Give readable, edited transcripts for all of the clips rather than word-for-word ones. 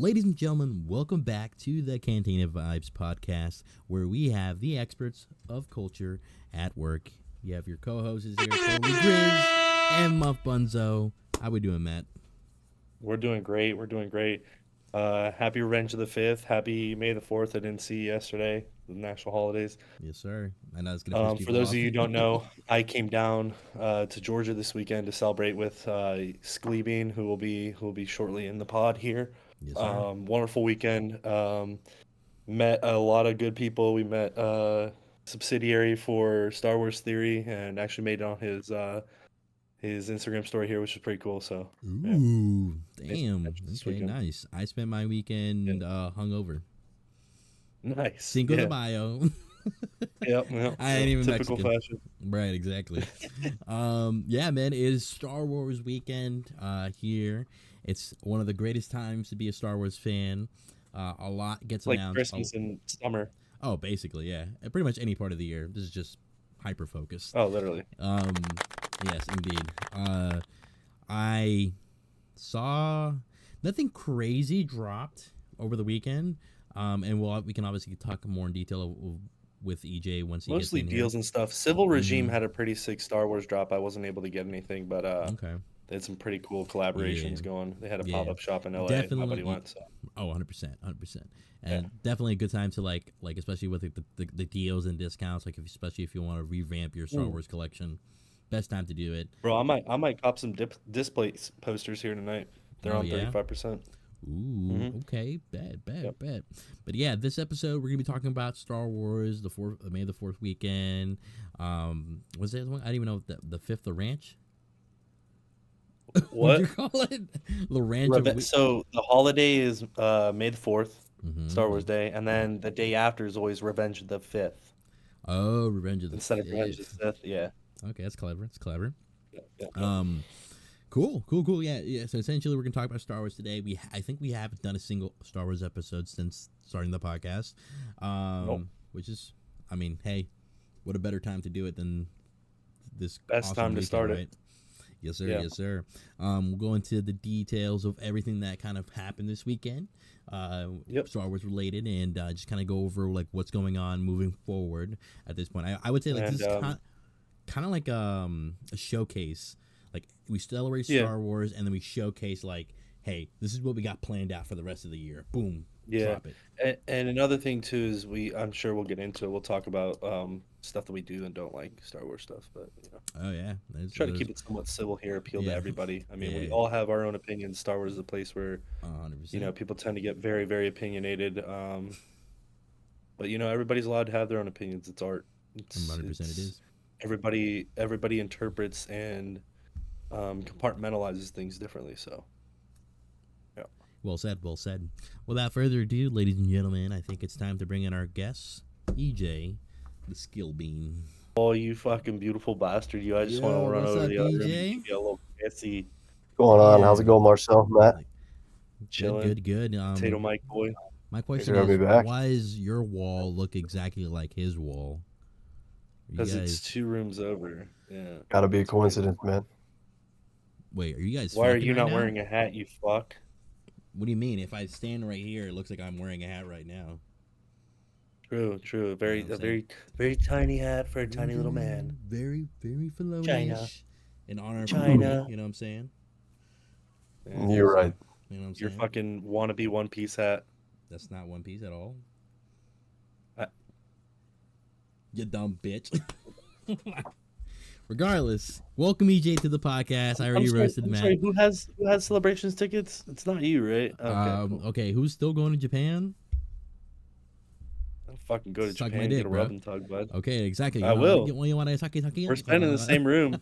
Ladies and gentlemen, welcome back to the Cantina Vibes Podcast, where we have the experts of culture at work. You have your co-hosts here, totally Grizz and Muff Bunzo. How we doing, Matt? We're doing great. Happy Revenge of the 5th. Happy May the 4th. I didn't see yesterday, the national holidays. Yes, sir. I know it's going to piss For people those off. of you who don't know, I came down to Georgia this weekend to celebrate with Sklebean, who will be shortly in the pod here. Yes, sir. Wonderful weekend. Met a lot of good people. We met subsidiary for Star Wars Theory and actually made it on his Instagram story here, which is pretty cool. So, yeah. Ooh, damn. This Okay, weekend. nice. I spent my weekend hungover. Nice. Cinco de Mayo. Yep. I ain't even Typical Mexican. fashion. Right, exactly. Yeah, man, it is Star Wars weekend here. It's one of the greatest times to be a Star Wars fan. A lot gets Like announced. Christmas and summer. Oh, basically, yeah. Pretty much any part of the year. This is just hyper focused. Oh, literally. Yes, indeed. I saw nothing crazy dropped over the weekend. And we can obviously talk more in detail with EJ once he Mostly gets in deals here. and stuff. Civil Regime had a pretty sick Star Wars drop. I wasn't able to get anything, but Okay. they had some pretty cool collaborations Yeah. going. They had a Yeah. pop-up shop in LA. Definitely. My buddy went. So. Oh, 100%, 100%. And definitely a good time to like especially with the deals and discounts, especially if you want to revamp your Star Wars collection. Best time to do it. Bro, I might cop some display posters here tonight. They're on 35%. Ooh, okay, bad. But yeah, this episode we're gonna be talking about Star Wars, the May the 4th weekend. Was there one? I didn't even know the 5th, the ranch. What do you call it? The ranch. So the holiday is May the 4th, Mm-hmm. Star Wars Day, and then the day after is always Revenge of the 5th. Oh, Revenge of the Instead 5th. of Revenge of the 5th, yeah. Okay, that's clever. It's clever. Yeah. Cool. Yeah. So essentially, we're gonna talk about Star Wars today. I think we haven't done a single Star Wars episode since starting the podcast. Nope. Which is, I mean, hey, what a better time to do it than this Best awesome time to weekend, start right? it. Yes, sir. Yeah. Yes, sir. We'll go into the details of everything that kind of happened this weekend, Star Wars related, and just kind of go over like what's going on moving forward at this point. I would say like this is kind of like a showcase. Like we celebrate Star Wars, and then we showcase like, hey, this is what we got planned out for the rest of the year. Boom. Yeah. Drop it. And another thing too is I'm sure we'll get into it. We'll talk about stuff that we do and don't like, Star Wars stuff, but Oh yeah. Try to keep it somewhat civil here, appeal to everybody. I mean, Yeah. we all have our own opinions. Star Wars is a place where 100%. people tend to get very, very opinionated. But everybody's allowed to have their own opinions. It's art. 100% it is. Everybody interprets and compartmentalizes things differently. So, yeah. Well said. Without further ado, ladies and gentlemen, I think it's time to bring in our guest, EJ, the Skill Bean. Oh, you fucking beautiful bastard! I just want to run over the other room and get a little fancy. What's going on? How's it going, Marcel, Matt? Chilling. Good. Potato Mike boy. My question Good to is, be back. why does your wall look exactly like his wall? Because it's 2 rooms over. Yeah. Gotta be a coincidence, man. Wait, are you guys? Why are fucking you right not now? wearing a hat? You fuck. What do you mean? If I stand right here, it looks like I'm wearing a hat right now. True. Very, know what a I'm very tiny hat for a tiny little man. Very felonious. China. In honor of China. you know what I'm saying? Yeah. You're right. You know what I'm Your saying? fucking wannabe One Piece hat. That's not One Piece at all. I- You dumb bitch. Regardless, welcome EJ to the podcast. I already roasted I'm Matt. sorry, who has celebrations tickets? It's not you, right? Okay. Cool. Okay, who's still going to Japan? I'll fucking go to Suck Japan my and dick, get a bro. rub and tug, bud. Okay, exactly. I will. You want to talk? We're staying in the same room.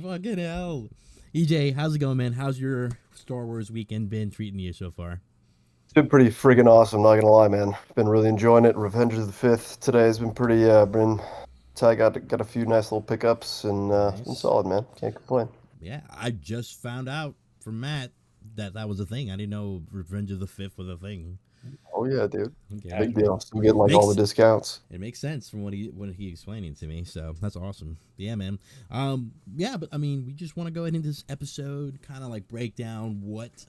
Fucking hell. EJ, how's it going, man? How's your Star Wars weekend been treating you so far? It's been pretty friggin' awesome, not gonna lie, man. Been really enjoying it. Revenge of the 5th today has been pretty, I got a few nice little pickups and been solid, man. Can't complain. Yeah, I just found out from Matt that was a thing. I didn't know Revenge of the 5th was a thing. Oh yeah, dude. Okay. Big deal. I'm getting like all the discounts. It makes sense from what he explaining to me, so that's awesome. Yeah, man. Yeah, but I mean, we just want to go ahead in this episode, kind of like break down what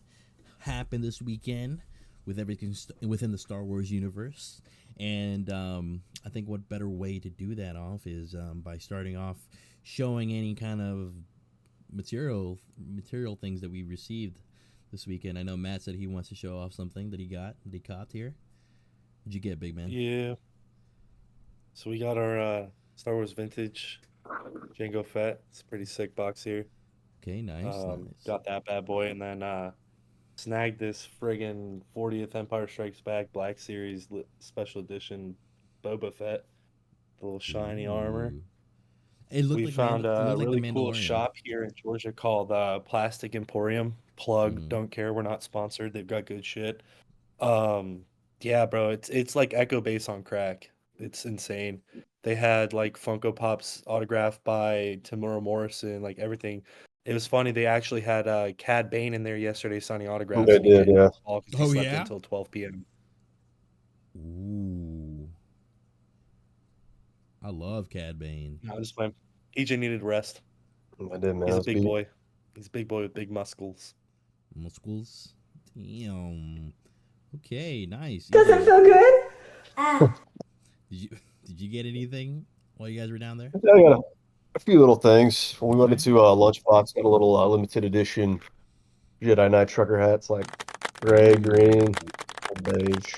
happened this weekend with everything within the Star Wars universe. And I think what better way to do that off is by starting off showing any kind of material things that we received this weekend. I know Matt said he wants to show off something that he copped here. What'd you get, big man? Yeah. So we got our Star Wars Vintage Jango Fett. It's a pretty sick box here. Okay, nice. Got that bad boy, and then snagged this friggin' 40th Empire Strikes Back Black Series special edition Boba Fett, the little shiny armor. We found a really cool shop here in Georgia called Plastic Emporium. Plug, don't care, we're not sponsored. They've got good shit. Yeah, bro, it's like Echo Base on crack. It's insane. They had like Funko Pops autographed by Tamura Morrison, like everything. It was funny. They actually had Cad Bane in there yesterday signing autographs. They did, yeah. Oh yeah, until 12 p.m. Ooh, I love Cad Bane. I was fine. EJ needed rest. I did, man. He's a big boy. He's a big boy with big muscles. Muscles? Damn. Okay, nice. Doesn't feel good. Did you get anything while you guys were down there? I got a few little things. When we went into Lunchbox, got a little limited edition Jedi Knight trucker hats, like gray, green, beige.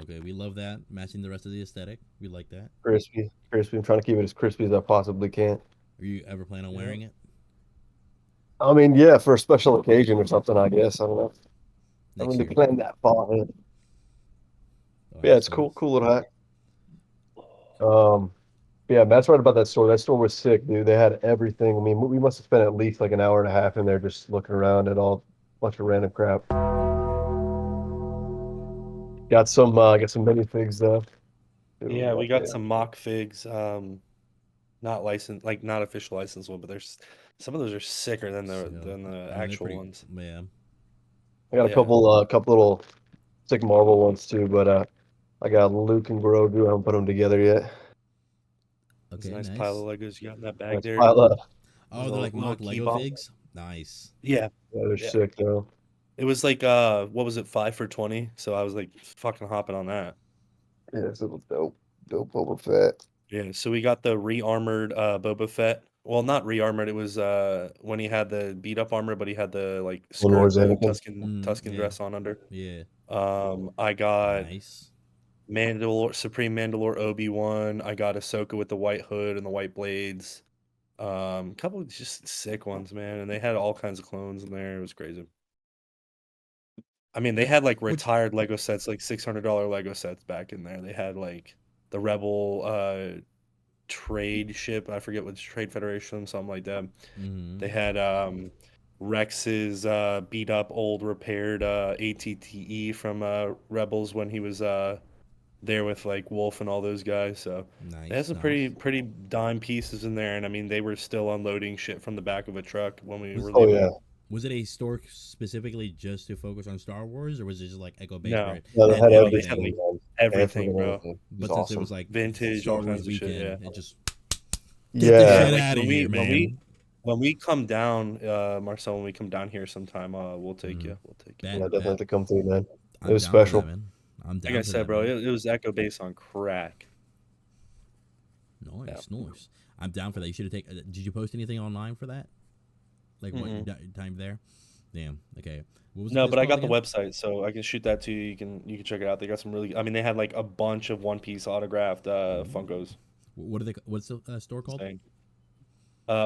Okay, we love that. Matching the rest of the aesthetic. We like that. Crispy. I'm trying to keep it as crispy as I possibly can. Are you ever planning on wearing it? I mean, yeah, for a special occasion or something, I guess. I don't know. I don't really plan that far ahead. Yeah, it's cool little hat. Yeah, Matt's right about that store. That store was sick, dude. They had everything. I mean, we must have spent at least like an hour and a half in there just looking around at all bunch of random crap. Got some minifigs though. Yeah, we got some mock figs. Not licensed, like not official licensed one, but there's some of those are sicker than the actual ones. Yeah. I got a couple little sick Marvel ones too, but I got Luke and Grogu. I haven't put them together yet. Okay, nice pile of Legos you got in that bag there. They're like mock Lego figs. Nice. Yeah, they're sick though. It was like what was it, 5 for $20? So I was like fucking hopping on that. Yeah, it's a dope Boba Fett. Yeah, so we got the re-armored Boba Fett. Well, not re-armored. It was when he had the beat up armor, but he had the like skirt, Tuscan dress on under. Yeah. I got nice. Supreme Mandalore Obi-Wan. I got Ahsoka with the white hood and the white blades. Couple of just sick ones, man. And they had all kinds of clones in there. It was crazy. I mean, they had like retired Lego sets, like $600 Lego sets back in there. They had like the Rebel trade ship. I forget which Trade Federation, something like that. Mm-hmm. They had Rex's beat up, old, repaired ATTE from Rebels when he was there with like Wolf and all those guys. So they had some pretty dime pieces in there, and I mean they were still unloading shit from the back of a truck when we were leaving. Yeah. Was it a store specifically just to focus on Star Wars, or was it just like Echo Base? No, right? They had everything, bro. But awesome. Since it was like vintage, Star all kinds Wars of weekend, shit, it just yeah. Get the shit out of here, man. When we come down, Marcel, when we come down here sometime, we'll take you. We'll take you. Yeah, definitely have to come through, man. It was special. That, man. I'm down like I said, that, bro, it was Echo Base on crack. Nice. I'm down for that. You should have taken. Did you post anything online for that? Like what your time there? Damn. Okay. What was no, but I got the website, so I can shoot that to you. You can check it out. They got some really. I mean, they had like a bunch of One Piece autographed Funkos. What are they? What's the store called?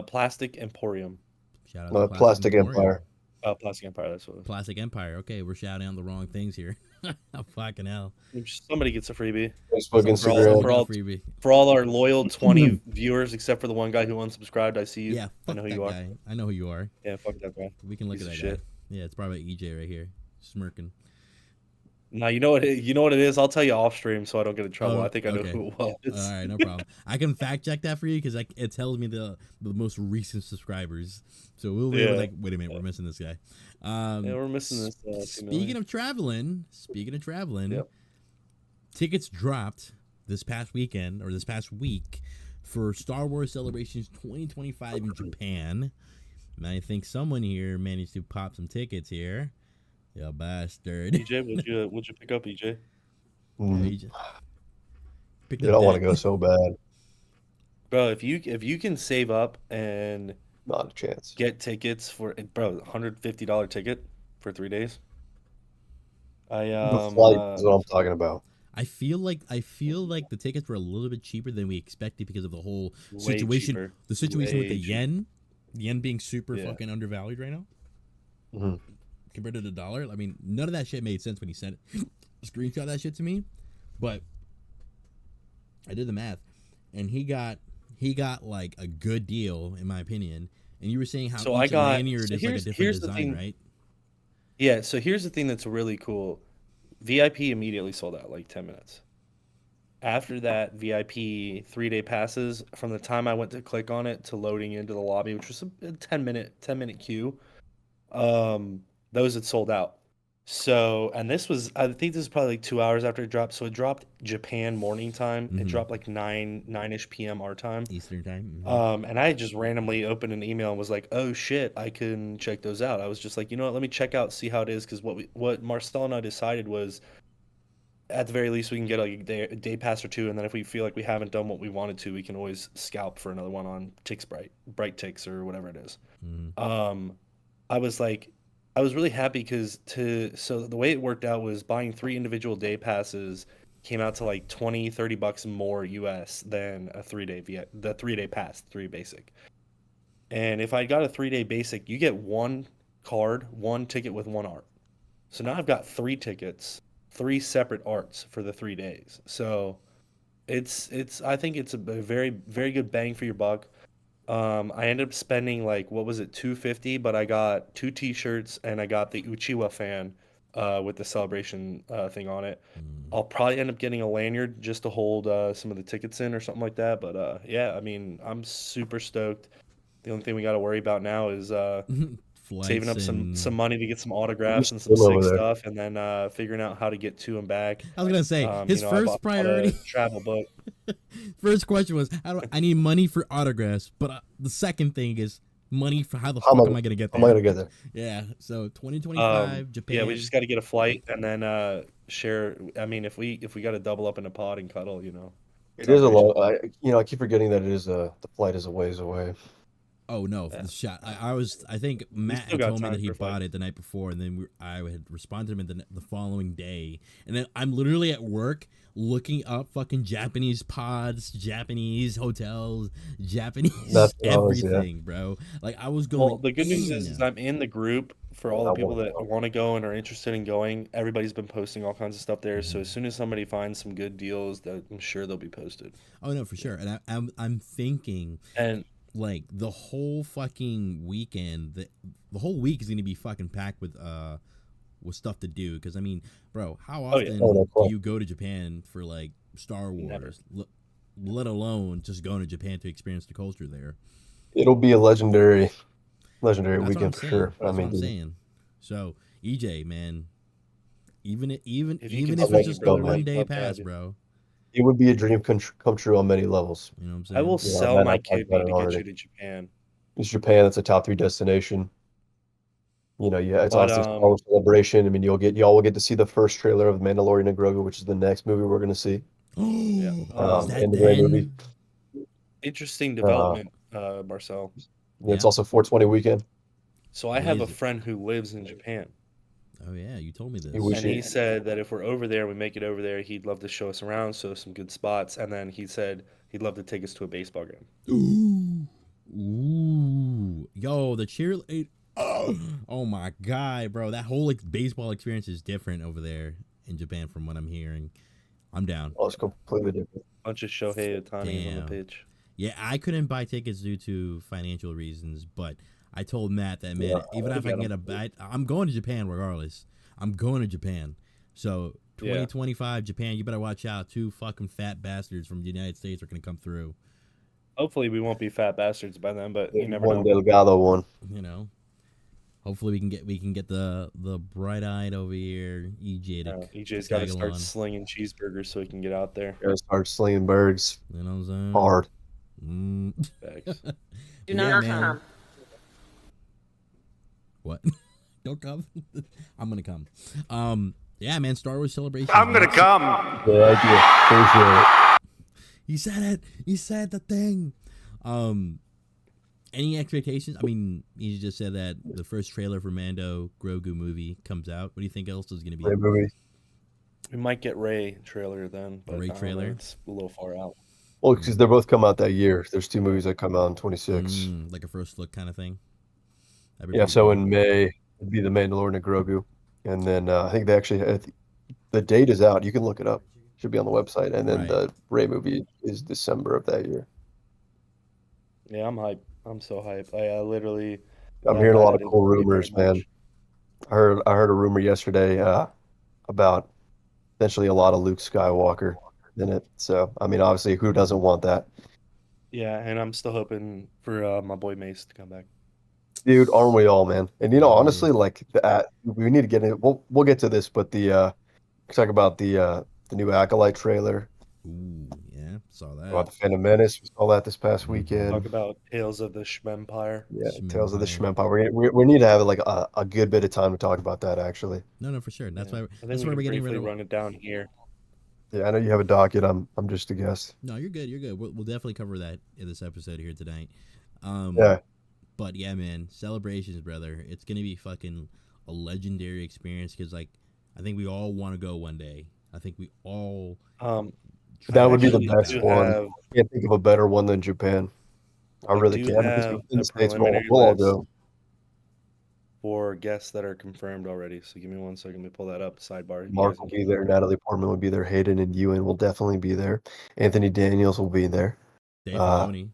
Plastic Emporium. Shout out to Plastic Empire. Plastic Empire. That's what it was. Plastic Empire. Okay, we're shouting out the wrong things here. Fucking hell. Somebody gets a freebie. Facebook, Instagram. For all our loyal 20 viewers, except for the one guy who unsubscribed, I see you. Yeah, I know who you are. Guy. I know who you are. Yeah, fuck that guy. We can look at that guy. Yeah, it's probably EJ right here, smirking. Now you know what it is. I'll tell you off stream so I don't get in trouble. I think I know who it was. All right, no problem. I can fact check that for you because it tells me the most recent subscribers. So we'll be like, wait a minute, we're missing this guy. Yeah, we're missing this. Speaking of traveling, yep. Tickets dropped this past weekend or this past week for Star Wars Celebrations 2025 in Japan. And I think someone here managed to pop some tickets here. You bastard. EJ, would you pick up EJ? Yeah, Mm. picked Dude, up I want to that. go so bad. Bro, if you can save up and Not a chance. get tickets for $150 ticket for 3 days. The flight is what I'm talking about. I feel like the tickets were a little bit cheaper than we expected because of the whole way situation. cheaper. The situation with Way the yen, the yen being super Yeah. fucking undervalued right now Mhm. compared to the dollar. I mean, none of that shit made sense when he sent it. Screenshot that shit to me, but I did the math, and he got like a good deal in my opinion. And you were saying how So I each got lanyard so is like a here's different here's the design, thing. right? Yeah, so here's the thing that's really cool. VIP immediately sold out like 10 minutes. After that, VIP 3-day passes, from the time I went to click on it to loading into the lobby, which was a 10-minute queue, those had sold out. So, and this was, I think this is probably like 2 hours after it dropped. So it dropped Japan morning time. It Mhm. dropped like 9-ish p.m. our time. Eastern time. And I just randomly opened an email and was like, "Oh shit, I can check those out." I was just like, you know what? Let me check out, see how it is, because what Marcel and I decided was, at the very least, we can get like a day pass or two, and then if we feel like we haven't done what we wanted to, we can always scalp for another one on Bright Tix or whatever it is. Mhm. I was like, I was really happy so the way it worked out was buying 3 individual day passes came out to like 20-30 bucks more US than a 3-day pass, 3 basic. And if I got a 3-day basic, you get one card, one ticket with one art. So now I've got 3 tickets, 3 separate arts for the 3 days. So I think it's a very, very good bang for your buck. I ended up spending like, what was it, 250, but I got 2 t-shirts and I got the Uchiwa fan with the celebration thing on it. I'll probably end up getting a lanyard just to hold some of the tickets in or something like that. But yeah, I mean, I'm super stoked. The only thing we got to worry about now is saving up Flights and some money to get some Who's autographs and some still over sick there? stuff, and then figuring out how to get to and back. I was gonna say his You know, I first bought a priority, travel book. first question was, I need money for autographs, but the second thing is money for how the How fuck am am I gonna get How am I there? gonna get there? Yeah, so 2025 Yeah, we Japan. just got to get a flight and then share. I mean, if we got to double up in a pod and cuddle, It is a celebration. long. I keep forgetting that it is the flight is a ways away. Oh no, Yeah. the shot. I think Matt still had got told me time that he for a flight. bought it the night before, and then I had responded to him the following day, and then I'm literally at work looking up fucking Japanese pods, Japanese hotels, Japanese That's what I was, everything, bro. Like I was Well, going. the good news is in. I'm in the group for all I the people wanna that go. want to go and are interested in going. Everybody's been posting all kinds of stuff there. So Mhm. as soon as somebody finds some good deals, that I'm sure they'll be posted. Oh no, for sure. And I'm thinking And like the whole fucking weekend, the whole week is gonna be fucking packed with stuff to do. Because I mean, bro, how oh yeah, often Oh, no do question. you go to Japan for like Star never. Wars? Let alone just going to Japan to experience the culture there. It'll be a legendary That's what I'm weekend for saying. sure. I That's what mean, I'm dude, saying. So EJ, man, even If you can if I'll it's make swing it it, just a go, brother, man. one we'd day love to have pass, you. bro. It would be a dream come true on many levels. You know what I'm I will saying? You know, sell man, my I've done kidney it to get already. you to Japan. It's Japan. That's a top 3 destination. Yeah, it's But honestly a Star Wars celebration. I mean, y'all will get to see the first trailer of The Mandalorian and Grogu, which is the next movie we're gonna see. yeah, Oh, is that In the Ray movie. then? interesting Uh, development, Marcel. it's Yeah. also 420 weekend. So I Oh, have a is it? friend who lives in Japan, Oh yeah, you told me We this. and he should. said that if we're over there, we make it over there, he'd love to show us around, show us some good spots, and then he said he'd love to take us to a baseball game. Ooh, yo, the cheerleader. Oh my god, bro, that whole baseball experience is different over there in Japan, from what I'm hearing. I'm down. Oh, it's completely different. Bunch of Shohei Ohtani's on the Damn. pitch. Yeah, I couldn't buy tickets due to financial reasons, but I told Matt that, man, even if I can get a bite, I'm going to Japan regardless. I'm going to Japan. So Yeah. 2025 Japan, you better watch out. 2 fucking fat bastards from the United States are gonna come through. Hopefully we won't be fat bastards by then, but you never One know. Delgado one. You know. Hopefully we can get the bright eyed over here EJ to EJ's got to tag start along. slinging cheeseburgers so he can get out there. Gotta start slinging birds You know what I'm saying? hard. Facts. Do not man. come. What? Don't come. I'm gonna come. Yeah, man. Star Wars Celebration. I'm gonna come. Yeah, I do. Appreciate it. You said it. You said the thing. Any expectations? I mean, you just said that the first trailer for Mando Grogu movie comes out. What do you think else is going to be? Great movie. We might get Ray trailer then. But Ray trailer? It's a little far out. Well, because they both come out that year. There's 2 movies that come out in 26. Like a first look kind of thing. Yeah, so in May, it'd be The Mandalorian and Grogu. And then I think they actually, the date is out. You can look it up. Should be on the website. And then the Ray movie is December of that year. Yeah, I'm hyped. I'm so hyped. I literally. I'm hearing a lot of cool rumors, man. I heard a rumor yesterday about potentially a lot of Luke Skywalker in it. So, I mean, obviously, who doesn't want that? Yeah, and I'm still hoping for my boy Mace to come back. Dude, aren't we all, man? And honestly, like we need to get in. We'll get to this, but talk about the new ACOLYTE trailer. Ooh, yeah, saw that. About the Phantom Menace, we saw that this past weekend. Talk about Tales of the Shmempire. Yeah, Tales of the Shmempire. We need to have like a good bit of time to talk about that, actually. No, for sure. That's why. That's why we're getting ready to run it down here. Yeah, I know you have a docket. I'm just a guest. No, you're good. You're good. We'll definitely cover that in this episode here tonight. Yeah. But yeah, man, celebrations, brother. It's gonna be fucking a legendary experience because, like, I think we all want to go one day. I think we all. That would be the best one. I can't think of a better one than Japan. I really can't. Because in the States, we'll all go. For guests that are confirmed already. So give me 1 second. Let me pull that up. Sidebar. Mark will be there. Natalie Portman will be there. Hayden and Ewan will definitely be there. Anthony Daniels will be there. Dave Filoni.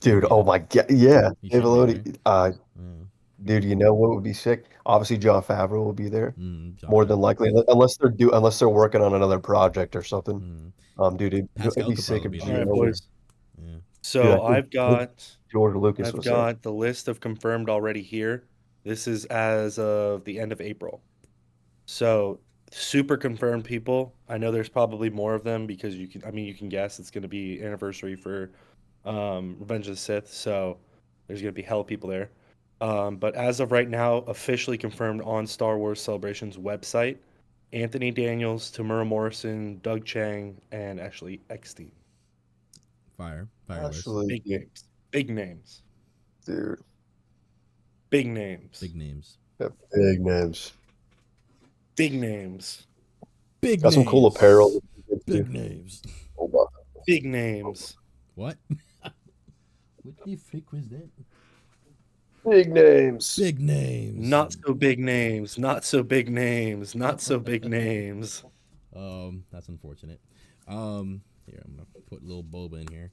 Dude, oh my god, yeah, Dave Filoni. Dude, you know what would be sick? Obviously, Jon Favreau will be there, more than likely, unless they're working on another project or something. Dude, it'd be sick if All right, boys. So I've got George Lucas. I've got the list of confirmed already here. This is as of the end of April. So super confirmed people. I know there's probably more of them because you can guess it's going to be anniversary for Revenge of the Sith. So there's going to be hell people there. But as of right now, officially confirmed on Star Wars Celebration's website, Anthony Daniels, Tamura Morrison, Doug Chang, and Ashley Eckstein. Fire Actually, big names. Big names. Dude. Big names. Big names. Yeah, big names. Big names. Big Got names. some cool apparel. Big names. Big names. What? What the freak was that? Big names. Big names. Not so big names. Not so big names. Not so big names. That's unfortunate. Here, I'm gonna put a little boba in here.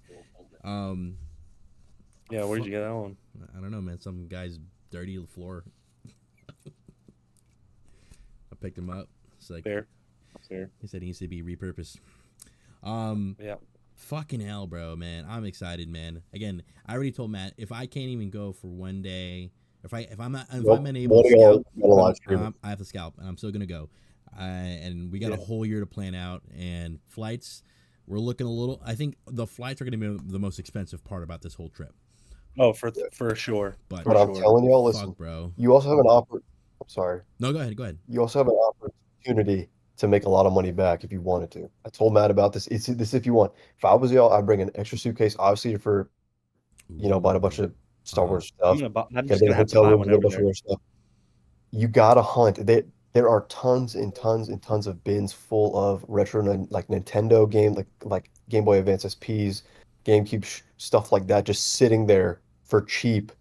Yeah, where'd you get that one? I don't know, man. Some guy's dirty floor. I picked him up. It's like Fair. He said he needs to be repurposed. Yeah. Fucking hell, bro, man. I'm excited, man. Again, I already told Matt if I can't even go for one day, if I'm unable to scalp, I have to scalp, and I'm still gonna go. And we got a whole year to plan out, and flights. We're looking a little. I think the flights are going to be the most expensive part about this whole trip. Oh, for sure. But I'm telling y'all, listen, bro. You also have an offer. I'm sorry. No, go ahead. You also have an opportunity to make a lot of money back if you wanted to. I told Matt about this. It's this if you want. If I was y'all, I'd bring an extra suitcase, obviously for, buying a bunch of Star Wars stuff. I'm just gonna have to buy one over there. Stuff. You gotta hunt. There are tons and tons and tons of bins full of retro, like Nintendo game, like Game Boy Advance SPs, GameCube stuff like that, just sitting there for cheap,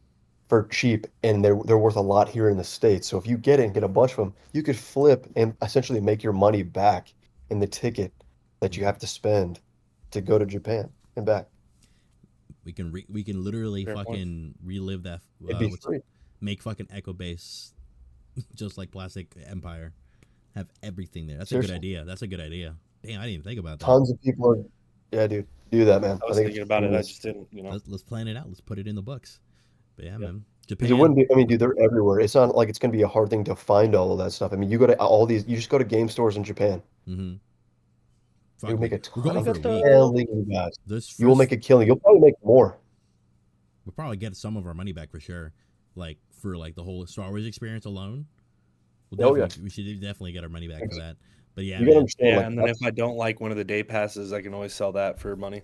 and they're worth a lot here in the States. So if you get it and get a bunch of them, you could flip and essentially make your money back in the ticket that you have to spend to go to Japan and back. We can literally relive that. It'd be free. Make fucking Echo Base. Just like Plastic Empire, have everything there. That's Seriously. A good idea. Damn, I didn't even think about that. Tons of people are, yeah, dude, do that, man. I was thinking about it. I just didn't, Let's plan it out. Let's put it in the books. But yeah, man. Japan. It wouldn't be. I mean, dude, they're everywhere. It's not like it's going to be a hard thing to find all of that stuff. I mean, you go to all these. You just go to game stores in Japan. Mm-hmm. You make a ton of guys. You will make a killing. You'll probably make more. We'll probably get some of our money back for sure. Like for like the whole Star Wars experience alone, we should definitely get our money back for that. But yeah, You gotta man. understand, like, and then if I don't like one of the day passes, I can always sell that for money.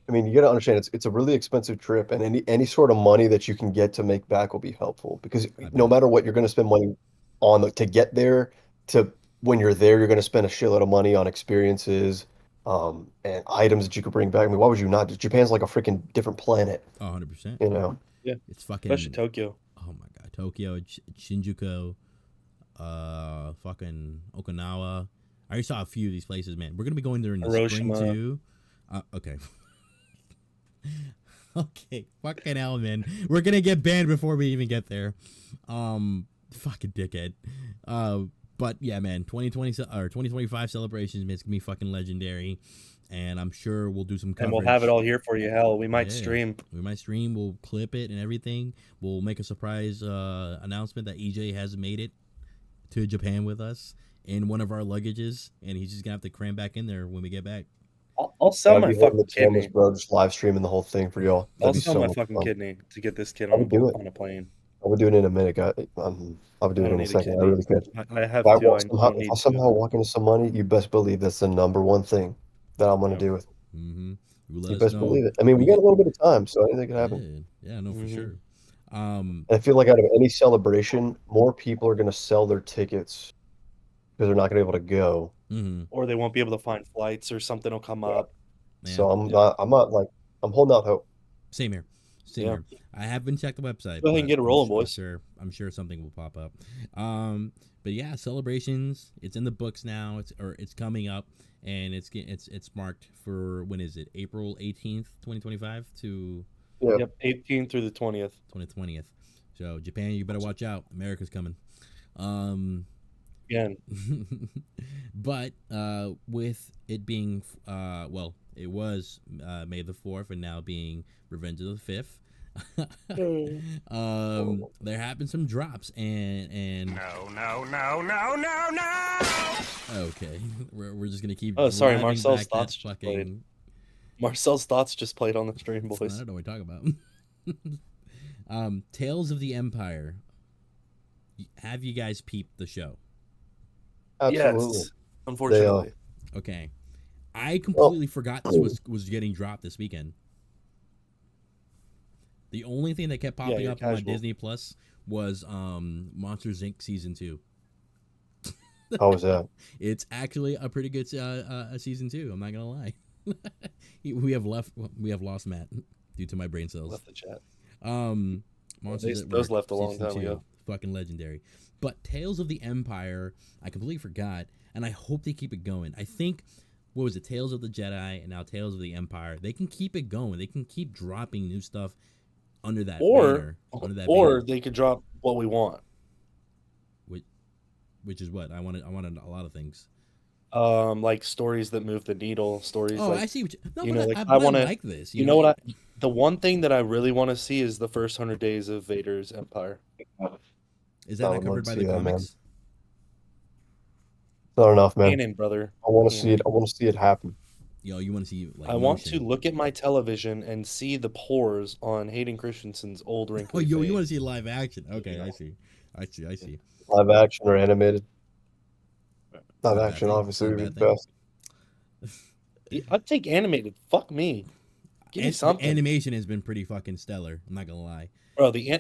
I mean, you gotta understand it's a really expensive trip, and any sort of money that you can get to make back will be helpful because no matter what, you're gonna spend money on to get there. To when you're there, you're gonna spend a shitload of money on experiences, and items that you could bring back. I mean, why would you not? Japan's like a freaking different planet, 100%. you know? Yeah, It's fucking. especially Tokyo. Oh my god, Tokyo, Shinjuku, fucking Okinawa. I already saw a few of these places, man. We're gonna be going there in the Hiroshima. spring too. Okay. Okay, fucking hell, man. We're gonna get banned before we even get there. Fucking dickhead. But yeah, man, 2020 or 2025 celebrations, man, it's gonna be fucking legendary. And I'm sure we'll do some coverage. And we'll have it all here for you. Hell, we might stream. We might stream. We'll clip it and everything. We'll make a surprise announcement that EJ has made it to Japan with us in one of our luggages, and he's just gonna have to cram back in there when we get back. I'll sell I'd my be holding fucking the cameras, kidney. bro, just live streaming the whole thing for y'all. I'll That'd be sell so my much fucking fun. kidney to get this kid I would do it. on a plane. I would do it in a minute, guys. I'll do I it don't in a need a second. I kidney. really could. I have If I to. walk I somehow, don't if need I somehow to. walk into some money, you best believe that's the number one thing that I'm gonna Yeah. do with. Mm-hmm. You best believe it. I mean, we got a little bit of time, so anything could happen. Yeah, no, for Mhm. sure. And I feel like out of any celebration, more people are gonna sell their tickets because they're not gonna be able to go. Mm-hmm. Or they won't be able to find flights, or something will come up. Yeah. So I'm not like I'm holding out hope. Same here. Same Yeah. here. I haven't checked the website. Go ahead and but get it rolling, boys. I'm sure something will pop up. But yeah, celebrations. It's in the books now. It's coming up, and it's marked for, when is it? April 18th, 2025 to Yeah. Yep, 18th through the 20th. 2020th. So Japan, you better watch out. America's coming. Again, But with it being well, it was May the 4th, and now being Revenge of the 5th. There have been some drops, and no. Okay, we're just gonna keep. Oh, sorry, driving Marcel's back that thoughts just fucking. Marcel's thoughts just played on the stream, I boys. don't know what we're talking about. Tales of the Empire. Have you guys peeped the show? Absolutely. Yes, unfortunately. Okay, I completely forgot this was getting dropped this weekend. The only thing that kept popping you're up on my casual. Disney Plus was Monsters Inc. Season 2. How was that? It's actually a pretty good Season 2. I'm not gonna lie. we have lost Matt due to my brain cells. Left the chat. Monsters Those at Work, left a long Season time 2, ago. fucking legendary. But Tales of the Empire, I completely forgot, and I hope they keep it going. I think, what was it, Tales of the Jedi, and now Tales of the Empire. They can keep it going. They can keep dropping new stuff under that banner. Under that Or banner, they could drop what we want. which is what I wanted. I wanted a lot of things. Like stories that move the needle. Stories Oh, like I see. What no, you but know, like, I I wanna- like this. you know what the one thing that I really want to see is the first 100 days of Vader's empire. Is that I not would covered love by to the see that, man. comics? Not enough, man. Canon, brother. I want to Canon. see it. I want to see it happen. Yo, you want to see like I want to motion. look at my television and see the pores on Hayden Christensen's old Oh, wrinkly yo, you face. want to see live action? Okay, I see. Live action or animated. Live Not a bad action, thing. obviously, Not a would be bad best. I'd take animated. Fuck me. Give me The something. animation has been pretty fucking stellar. I'm not gonna lie. Bro, I Yeah,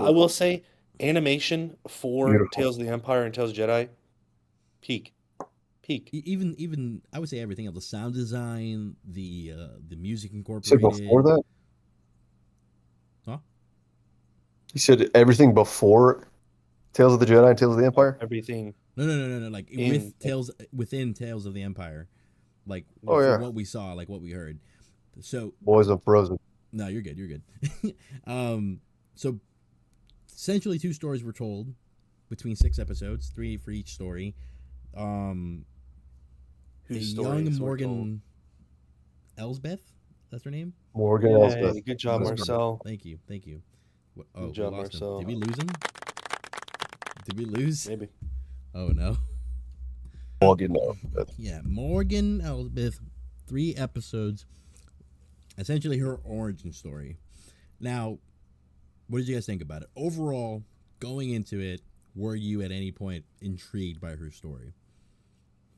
will say animation for Beautiful. Tales of the Empire and Tales of Jedi, peak. Even I would say everything else. The sound design, the music You incorporated. said before that? Huh? You said everything before Tales of the Jedi and Tales of the Empire? Everything. No. Like within Tales of the Empire, like Oh, yeah. from what we saw, like what we heard. So Boys of Frozen. no, you're good. So essentially 2 stories were told between 6 episodes, 3 for each story. The Whose young stories were Morgan Elsbeth, that's her name. Morgan told. Elsbeth. Hey, good job, That's Marcel. Thank you. Oh, Good job, we lost him. Marcel. Did we lose him? Did we lose? Maybe. Oh no. Morgan Elsbeth. Yeah, Morgan Elsbeth, 3 episodes. Essentially her origin story. Now, What did you guys think about it overall? Going into it, were you at any point intrigued by her story?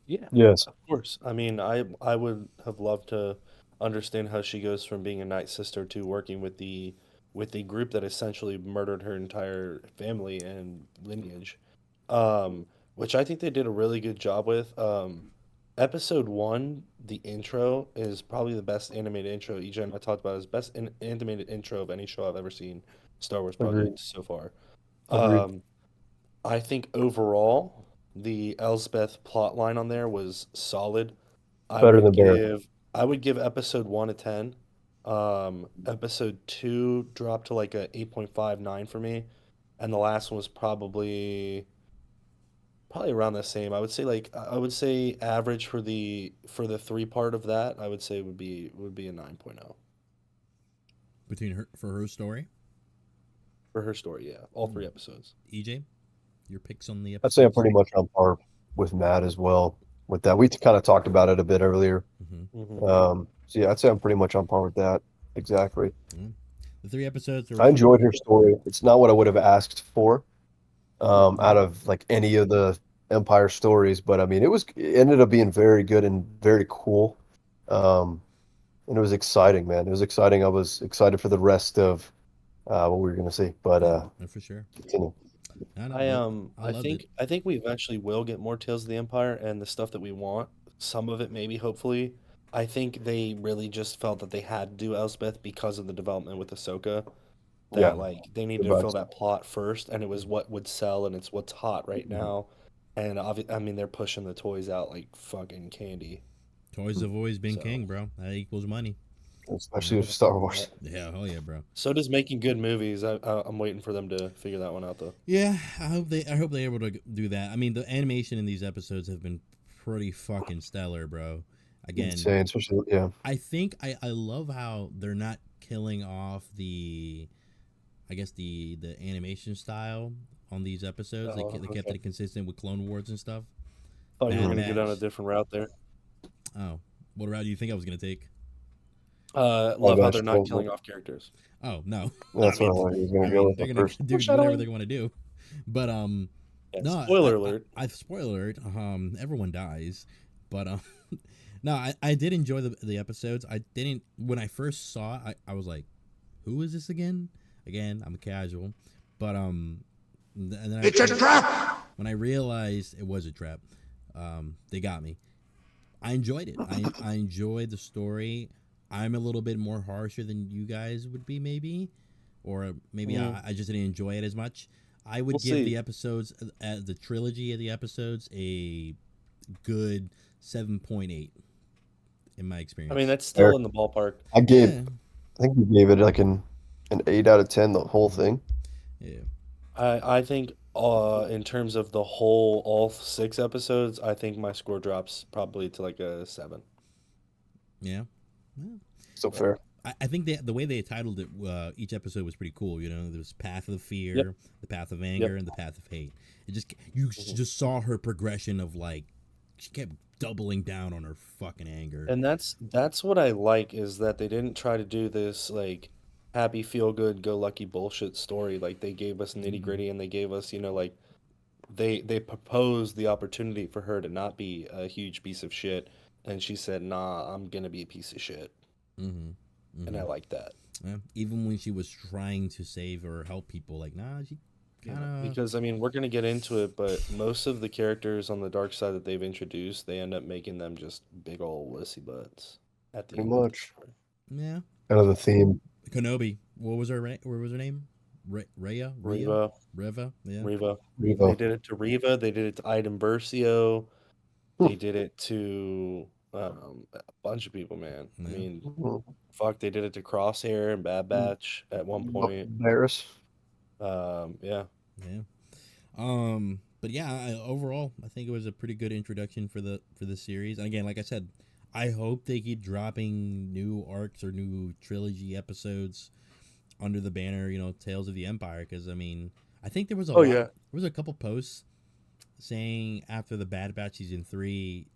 Yeah, Yes. of course. I mean, I would have loved to understand how she goes from being a night sister to working with the group that essentially murdered her entire family and lineage. Which I think they did a really good job with. Episode one, the intro is probably the best animated intro. EJ and I talked about it as best animated intro of any show I've ever seen Star Wars Agreed. project so far. Agreed. Um, I think overall the Elsbeth plot line on there was solid. I Better would than Bear. give I would give episode one a 10. Episode two dropped to like a 8.59 for me, and the last one was probably around the same. I would say average for the three part of that, I would say would be a 9.0 Between her for her story, for her story, yeah. All three episodes. EJ, your picks on the I'd say I'm episodes? pretty much on par with Matt as well with that. We kind of talked about it a bit earlier. Hmm. So yeah, I'd say I'm pretty much on par with that. Exactly. The 3 episodes I enjoyed her story. It's not what I would have asked for out of like any of the Empire stories, but I mean, it ended up being very good and very cool. Um, and it was exciting, man. It was exciting. I was excited for the rest of what we were going to see, but for sure. continue. I loved it. I think we eventually will get more Tales of the Empire and the stuff that we want. Some of it maybe, hopefully. I think they really just felt that they had to do Elspeth because of the development with Ahsoka. Yeah, That like they needed good to fill vibes. that plot first, and it was what would sell, and it's what's hot right now. And I mean, they're pushing the toys out like fucking candy. Toys have always been So king, bro. That equals money. Especially with Star Wars. Yeah, oh yeah, bro. so does making good movies. I'm waiting for them to figure that one out though. Yeah, I hope they're able to do that. I mean, the animation in these episodes have been pretty fucking stellar, bro. Again, Insane, especially yeah. I think I love how they're not killing off the, I guess the animation style on these episodes. Oh, They kept okay. it consistent with Clone Wars and stuff. Thought you were Bad gonna go down a Batch. different route there. Oh, what route do you think I was gonna take? Love how Gosh, they're not killing off characters. Oh no, that's what I thought he was going I to go mean with they're at gonna first. do whatever they want to do, but Yeah, no, spoiler alert. spoiler alert. Everyone dies, but no, I did enjoy the episodes. I didn't when I first saw it. I was like, who is this again? Again, I'm a casual, but and then It's a trap! when I realized it was a trap, they got me. I enjoyed it. I enjoyed the story. I'm a little bit more harsher than you guys would be, maybe, or maybe I just didn't enjoy it as much. I would We'll give see. the episodes, the trilogy of the episodes, a good 7.8 in my experience. I mean, that's Fair. still in the ballpark. I gave, yeah, I think we gave it like an 8 out of 10, the whole thing. yeah, I think in terms of the whole all 6 episodes, I think my score drops probably to like a 7. yeah. Well, So fair. I think the way they titled it, each episode was pretty cool. You know, there's Path of Fear, Yep. the Path of Anger, Yep. and the Path of Hate. It just you just saw her progression of like she kept doubling down on her fucking anger. And that's what I like is that they didn't try to do this like happy feel good go lucky bullshit story. Like they gave us nitty gritty and they gave us, like they proposed the opportunity for her to not be a huge piece of shit, and she said, "Nah, I'm gonna be a piece of shit," and I like that. Yeah, even when she was trying to save or help people, like she Yeah, kind of because I mean, we're gonna get into it, but most of the characters on the dark side that they've introduced, they end up making them just big old wussy butts at the Pretty end of the much. story. yeah. Kind of the theme. Kenobi, what was her name? Rhea, Reva, Reva, yeah. Reva. They Revo. did it to Reva. They did it to Iden Versio. They did it to a bunch of people, man. I Yeah. mean, fuck, they did it to Crosshair and Bad Batch at one point. Varys. Yeah. Yeah. But yeah, overall, I think it was a pretty good introduction for the series. And again, like I said, I hope they keep dropping new arcs or new trilogy episodes under the banner, Tales of the Empire. Because I mean, I think there was a Oh, lot, yeah. there was a couple posts saying after the Bad Batch season 3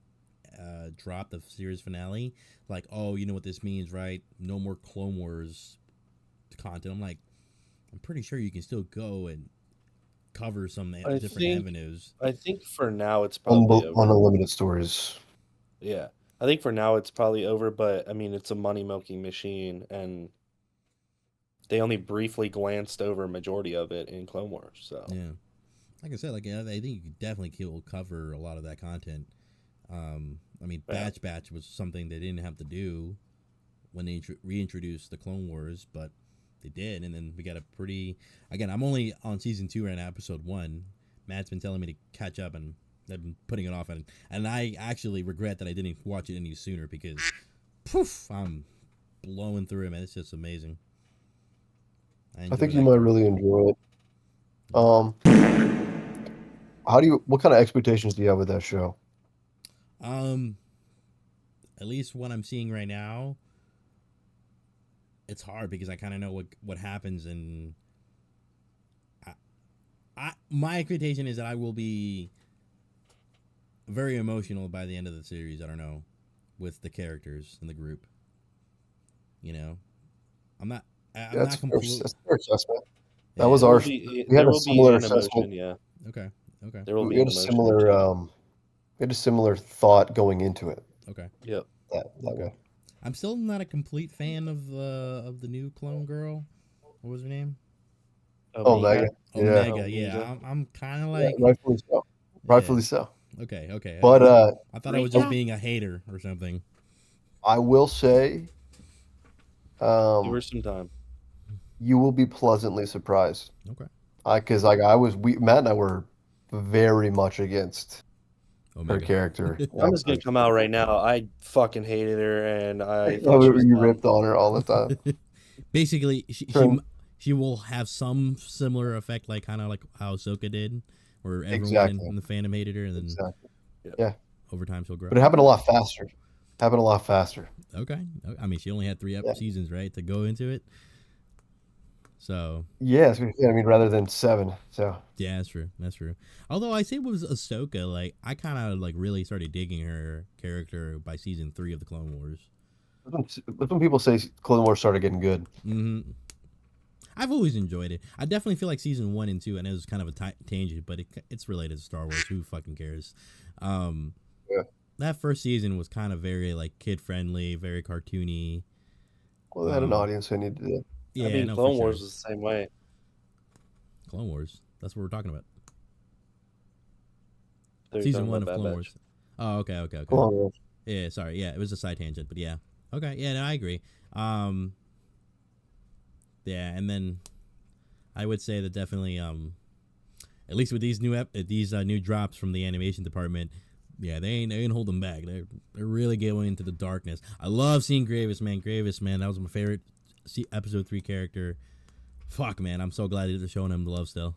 dropped the series finale, like, oh, you know what this means, right? No more Clone Wars content. I'm like, I'm pretty sure you can still go and cover some I different think avenues. I think for now it's probably over. Unlimited stories. Yeah, I think for now it's probably over. But I mean, it's a money milking machine, and they only briefly glanced over a majority of it in Clone Wars. So Yeah, like I said, like I think you could definitely cover a lot of that content. I mean, Yeah. Batch was something they didn't have to do when they reintroduced the Clone Wars, but they did, and then we got a pretty. Again, I'm only on season 2 right now, episode 1. Matt's been telling me to catch up, and I've been putting it off, and I actually regret that I didn't watch it any sooner because, poof, I'm blowing through it, man. It's just amazing. I think you might really enjoy it. What kind of expectations do you have with that show? At least what I'm seeing right now, it's hard because I kind of know what happens, and my expectation is that I will be very emotional by the end of the series. I don't know, with the characters in the group. You know, I'm not completely. That's fair assessment. Yeah. That was there our. will be, We had there a will be similar an emotion. assessment. Yeah, Okay. there will We be had an a emotion. similar. We had a similar thought going into it. Okay. Yep. That way. I'm still not a complete fan of the new clone girl. What was her name? Omega. Omega. Yeah. I'm kind of like. Yeah, rightfully so. Rightfully so. Okay. But I thought I was just being a hater or something. I will say, Give her some time. you will be pleasantly surprised. Okay. Because Matt and I were very much against her character. I'm just gonna come out right now. I fucking hated her, and I thought you ripped on her all the time. Basically, she will have some similar effect, like kind of like how Ahsoka did, where everyone in the fandom hated her, and then yeah, over time she'll grow. But it happened a lot faster. Okay, I mean she only had 3 seasons, right, to go into it. So yes, I mean rather than 7. So yeah, that's true. Although I say with Ahsoka, like I kind of like really started digging her character by season 3 of the Clone Wars. That's when people say Clone Wars started getting good. Mm-hmm. I've always enjoyed it. I definitely feel like season 1 and 2, and it was kind of a tangent, but it's related to Star Wars. Who fucking cares? That first season was kind of very like kid friendly, very cartoony. Well, they had an audience they needed to. Yeah, I mean, Clone Wars was the same way. Clone Wars. That's what we're talking about. Season 1 of Clone Wars. Oh, okay. Clone Wars. Yeah, sorry. Yeah, it was a side tangent, but yeah. Okay, yeah, no, I agree. Yeah, and then I would say that definitely, at least with these new drops from the animation department, yeah, they ain't holding back. They're really going into the darkness. I love seeing Grievous, man. That was my favorite episode 3 character. Fuck, man, I'm so glad they're showing him the love still.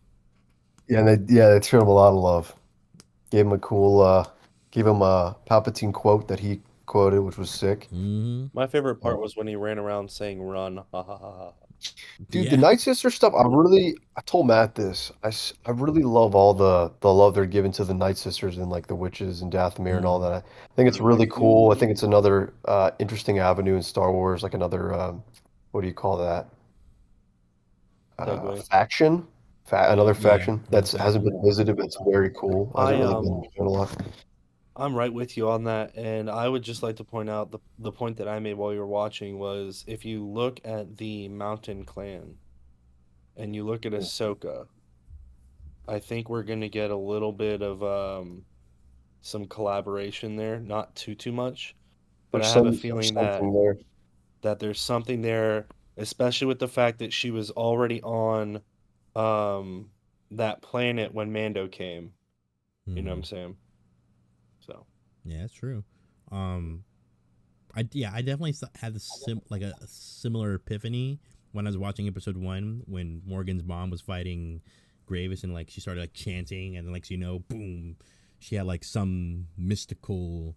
Yeah, they showed him a lot of love. Gave him a Palpatine quote that he quoted, which was sick. Mm-hmm. My favorite part was when he ran around saying "run." Ha ha ha ha. Dude, the Night Sister stuff, I told Matt this. I really love all the love they're giving to the Night Sisters and like the witches and Dathomir and all that. I think it's really cool. I think it's another interesting avenue in Star Wars, like another what do you call that? Faction. Another faction that hasn't been visited, but it's very cool. I'm right with you on that, and I would just like to point out the point that I made while you were watching was if you look at the Mountain Clan and you look at Ahsoka, I think we're going to get a little bit of some collaboration there, not too much, but I have a feeling that there's something there, especially with the fact that she was already on that planet when Mando came. You know what I'm saying? So yeah, that's true. I definitely had a similar epiphany when I was watching episode 1 when Morgan's mom was fighting Grievous and like she started like chanting and like boom, she had like some mystical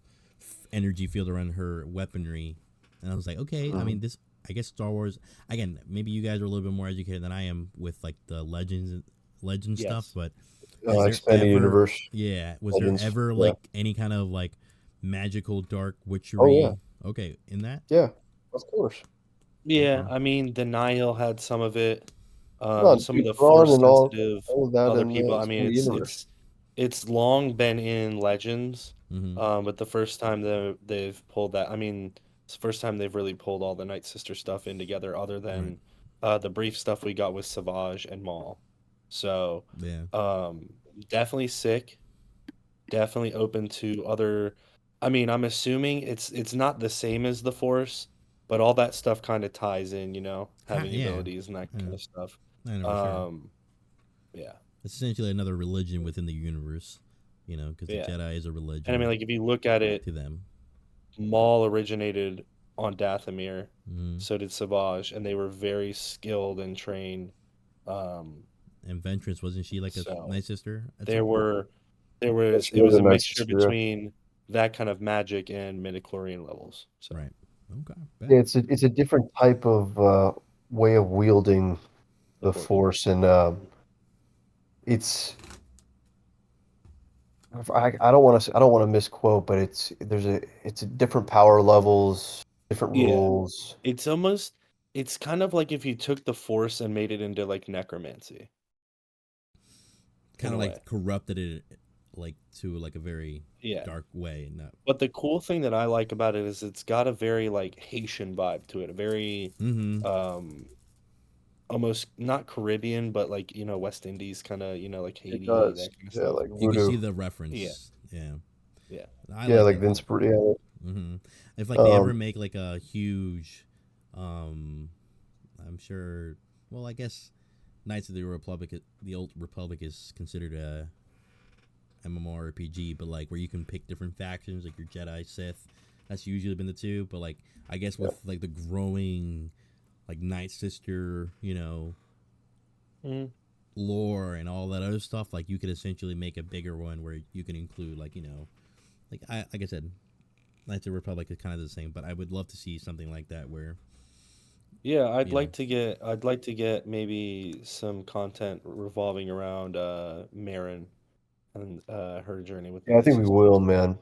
energy field around her weaponry, and I was like, okay, I mean this. I guess Star Wars, again, maybe you guys are a little bit more educated than I am with like the legend stuff, but expanded universe. Yeah, was there ever like any kind of like magical dark witchery? Okay, in that? Yeah, of course. Yeah, I mean the Nihil had some of it. No, some of dude, the Thrawn force and sensitive all of that other in people. the I mean, expanded universe. it's long been in Legends, Mm-hmm. but the first time they've pulled that, I mean, it's the first time they've really pulled all the Night Sister stuff in together, other Right. than the brief stuff we got with Savage and Maul. So, Yeah. um, definitely sick. Definitely open to other. I mean, I'm assuming it's not the same as the Force, but all that stuff kind of ties in, having Yeah. abilities and that Yeah. kind of stuff. I know for sure. Um, yeah, It's essentially another religion within the universe, because the yeah. Jedi is a And I mean, religion like if you look at it, to them. Maul originated on Dathomir, Mm-hmm. so did Savage, and they were very skilled and trained. Um, And Ventress, wasn't she like a so night sister at some there point? were Yeah, she it was was a a nice mixture sister. between that kind of magic and midichlorian levels. So Right. Okay. Bet. Yeah, it's a different type of way of wielding the the Force. Force, and it's I don't want to misquote, but it's a different power levels, different Yeah. rules. It's kind of like if you took the Force and made it into like necromancy in Kind a of way. like corrupted it, like to like a very Yeah. dark way. Not. But the cool thing that I like about it is it's got a very like Haitian vibe to it, a very Mm-hmm. um almost not Caribbean, but like, West Indies kind of, like It Haiti, does, that kind of yeah, stuff. like You can voodoo, see the Yeah. reference. Yeah. Yeah. I yeah, like like it. the inspiration. Mm-hmm. If like they ever Um, make like a huge, um, I'm sure. Well, I guess Knights of the Republic, the old Republic, is considered a MMORPG, but like where you can pick different factions, like your Jedi, Sith. That's usually been the two, but like I guess yeah, with like the growing, like Night Sister, Mhm. lore and all that other stuff, like you could essentially make a bigger one where you can include like I said, Knights of the Republic is kind of the same, but I would love to see something like that where Yeah, you know I'd like to get maybe some content revolving around Marin and her journey with the yeah, I Night think we Sisters. will, man.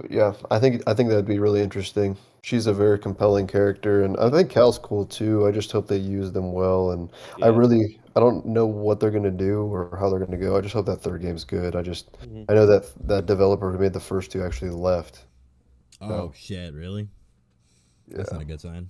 Yeah, I think that'd be really interesting. She's a very compelling character, and I think Cal's cool too. I just hope they use them well, and Yeah. I don't know what they're gonna do or how they're gonna go. I just hope that third game's good. Hmm. I know that that developer who made the first two actually left. oh So shit, really? That's yeah, not a good sign.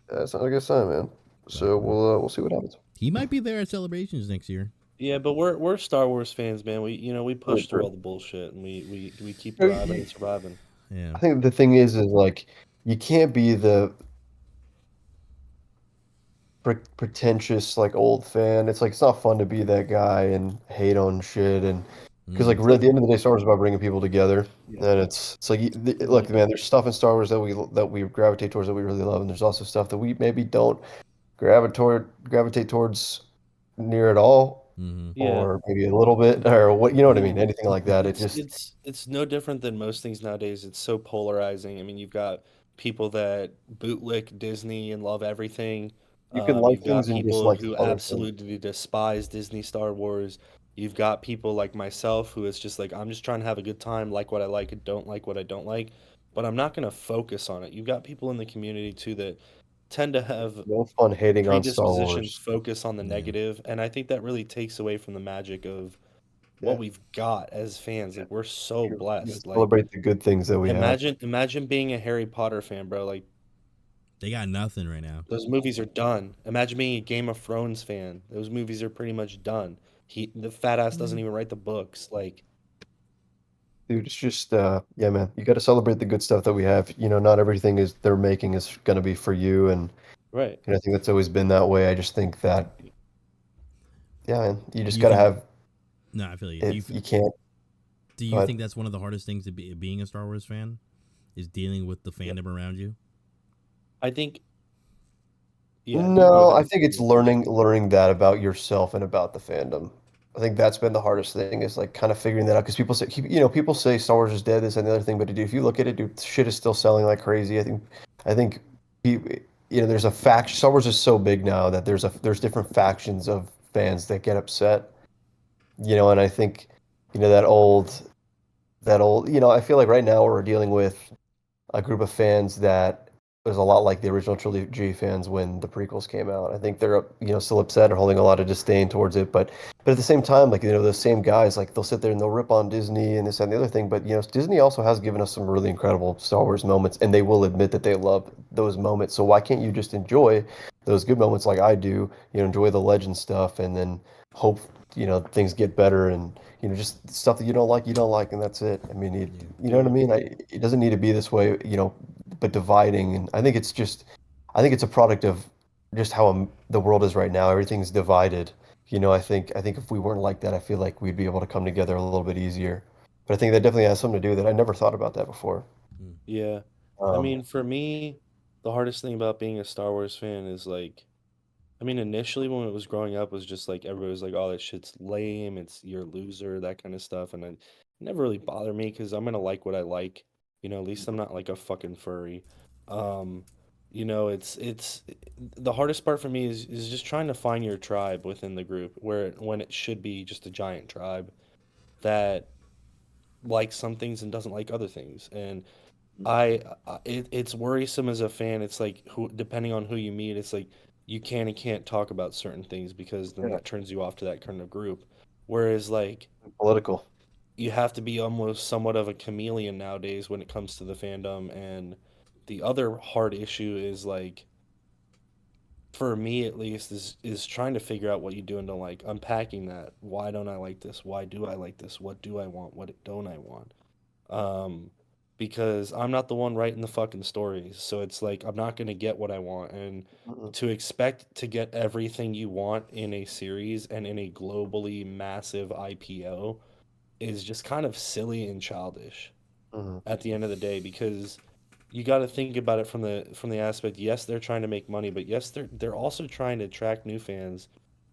that's not a good sign, man. But So we'll see what happens. he might be there at celebrations next year. Yeah, but we're Star Wars fans, man. We Really push through all true. the bullshit and we keep You thriving you- and surviving. Yeah. I think the thing is like you can't be the pretentious like old fan. It's like it's not fun to be that guy and hate on shit and because like Mm. It's at like the end of the day, Star Wars is about bringing people together. yeah. And it's like Hmm. look, man, there's stuff in Star Wars that we gravitate towards that we really love, and there's also stuff that we maybe don't gravitate towards near at all, Mm-hmm. Yeah. or maybe a little bit, or what you know what I Hmm. mean? Anything like that. It just It's no different than most things nowadays. It's so polarizing. I mean, you've got people that bootlick Disney and love everything. you can like You've got things and people dislike who other things. absolutely despise Disney Star Wars. You've got people like myself who is just like, I'm just trying to have a good time, like what I like, and don't like what I don't like, but I'm not going to focus on it. You've got people in the community too that tend to have No fun hating on Star predisposition Wars. focus on the Yeah. negative, and I think that really takes away from the magic of what Yeah, we've got as fans. Like we're so you blessed. Like celebrate the good things that we have. imagine being a Harry Potter fan, bro. Like They got nothing right now. those movies are done. Imagine being a Game of Thrones fan. Those movies are pretty much done. The fat ass doesn't even write the books. Like Dude, it's just yeah, man. You got to celebrate the good stuff that we have. You know, not everything is they're making is going to be for you, and right. I think that's always been that way. I just think that yeah, man, you Do just you got to think? have No, I feel you. it. You can't. Do Go you ahead. think that's one of the hardest things to being a Star Wars fan? Is dealing with the Yeah. fandom around you? I think yeah, you go No, ahead I and think it's learning that about yourself and about the fandom. I think that's been the hardest thing is like kind of figuring that out because people say Star Wars is dead, this and the other thing, but dude, if you look at it, dude, shit is still selling like crazy. I think you there's a faction. Star Wars is so big now that there's different factions of fans that get upset. And I think that old. I feel like right now we're dealing with a group of fans that was a lot like the original trilogy fans when the prequels came out. I think they're still upset or holding a lot of disdain towards it, but at the same time, like those same guys, like they'll sit there and they'll rip on Disney and this and the other thing. But Disney also has given us some really incredible Star Wars moments, and they will admit that they love those moments. So why can't you just enjoy those good moments like I do? Enjoy the legend stuff, and then hope things get better, and just stuff that you don't like, and that's it. I mean, you know what I mean? It doesn't need to be this way, but dividing, and I think it's a product of just how the world is right now. Everything's divided. I think if we weren't like that, I feel like we'd be able to come together a little bit easier. But I think that definitely has something to do with it. I never thought about that before. Mm. Yeah. I Um, mean, for me, the hardest thing about being a Star Wars fan is like, I mean, initially when it was growing up, was just like everybody was like, "Oh, that shit's lame. It's you're a loser," that kind of stuff, and it never really bothered me because I'm gonna like what I like. At least I'm not like a fucking furry. Um, it's the hardest part for me is just trying to find your tribe within the group where when it should be just a giant tribe that likes some things and doesn't like other things. And it's worrisome as a fan. It's like who depending on who you meet, it's like you can and can't talk about certain things because then yeah, that turns you off to that kind of group. Whereas like political. you have to be almost somewhat of a chameleon nowadays when it comes to the fandom. And the other hard issue is like for me at least is trying to figure out what you do and don't like, unpacking that. Why don't I like this? Why do I like this? What do I want? What don't I want? um, because I'm not the one writing the fucking stories. So it's like I'm not gonna get what I want, and Mm-mm, to expect to get everything you want in a series and in a globally massive IPO is just kind of silly and childish mm-mm. at the end of the day because you got to think about it from the aspect, yes, they're trying to make money, but yes, they're also trying to attract new fans.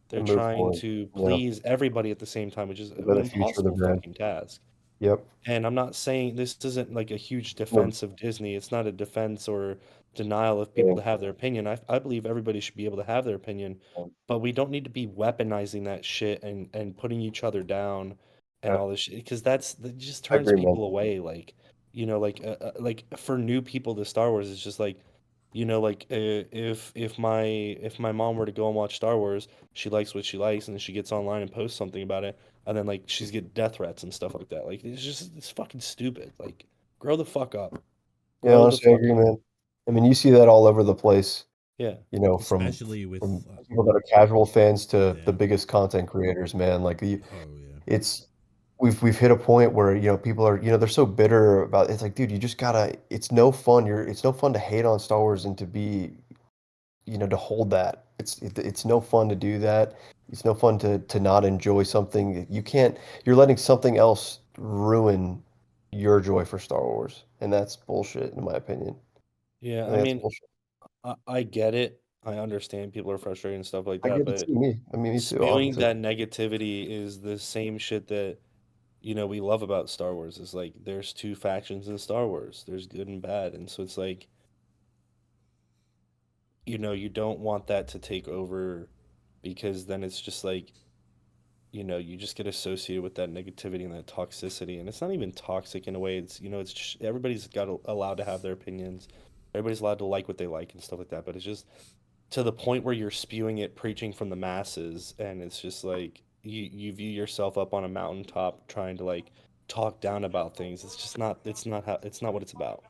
They're And move trying forward. to Yeah, please everybody at the same time, which is for an the future of the impossible brand. fucking task. Yep. And I'm not saying this isn't like a huge No, defense of Disney. It's not a defense or denial of people yeah, to have their opinion. I believe everybody should be able to have their opinion, but we don't need to be weaponizing that shit and putting each other down and yeah, all this shit because that just I turns agree, man. people away. Like for new people to Star Wars, it's just like, if my mom were to go and watch Star Wars, she likes what she likes, and then she gets online and posts something about it, and then like she's get death threats and stuff like that. Like it's fucking stupid. Like grow the fuck up. Yeah, Grow the honestly, I fuck agree, up. man. I mean, you see that all over the place. Yeah. From Especially with from people that are casual fans to the yeah. biggest content creators, man. Like Oh yeah. it's we've hit a point where people are they're so bitter about it's like, dude, you just gotta. It's no fun to hate on Star Wars and to be to hold that. It's no fun to do that. It's no fun to not enjoy something. You can't. You're letting something else ruin your joy for Star Wars, and that's bullshit, in my opinion. Yeah. I I think that's mean, bullshit. I get it. I understand people are frustrated and stuff like I that, get it but too. I mean, me too. spewing Obviously, that negativity is the same shit that we love about Star Wars. Is like there's two factions in Star Wars. There's good and bad, and so it's like you don't want that to take over because then it's just like you just get associated with that negativity and that toxicity. And it's not even toxic in a way. It's just everybody's allowed to have their opinions. Everybody's allowed to like what they like and stuff like that. But it's just to the point where you're spewing it, preaching from the masses, and it's just like you view yourself up on a mountaintop trying to like talk down about things. It's just not. It's not what it's about.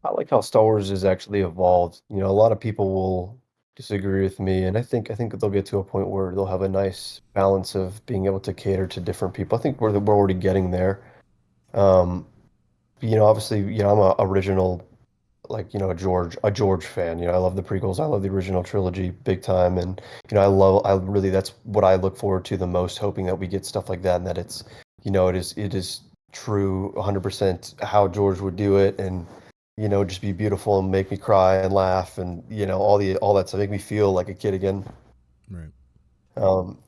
I like how Star Wars has actually evolved. A lot of people will disagree with me, and I think they'll get to a point where they'll have a nice balance of being able to cater to different people. I think we're already getting there. Um, obviously, I'm a original, like, a George fan. I love the prequels. I love the original trilogy big time, and I really that's what I look forward to the most, hoping that we get stuff like that and that it is true 100% how George would do it, and just be beautiful and make me cry and laugh, and all that stuff, make me feel like a kid again. Right. Um,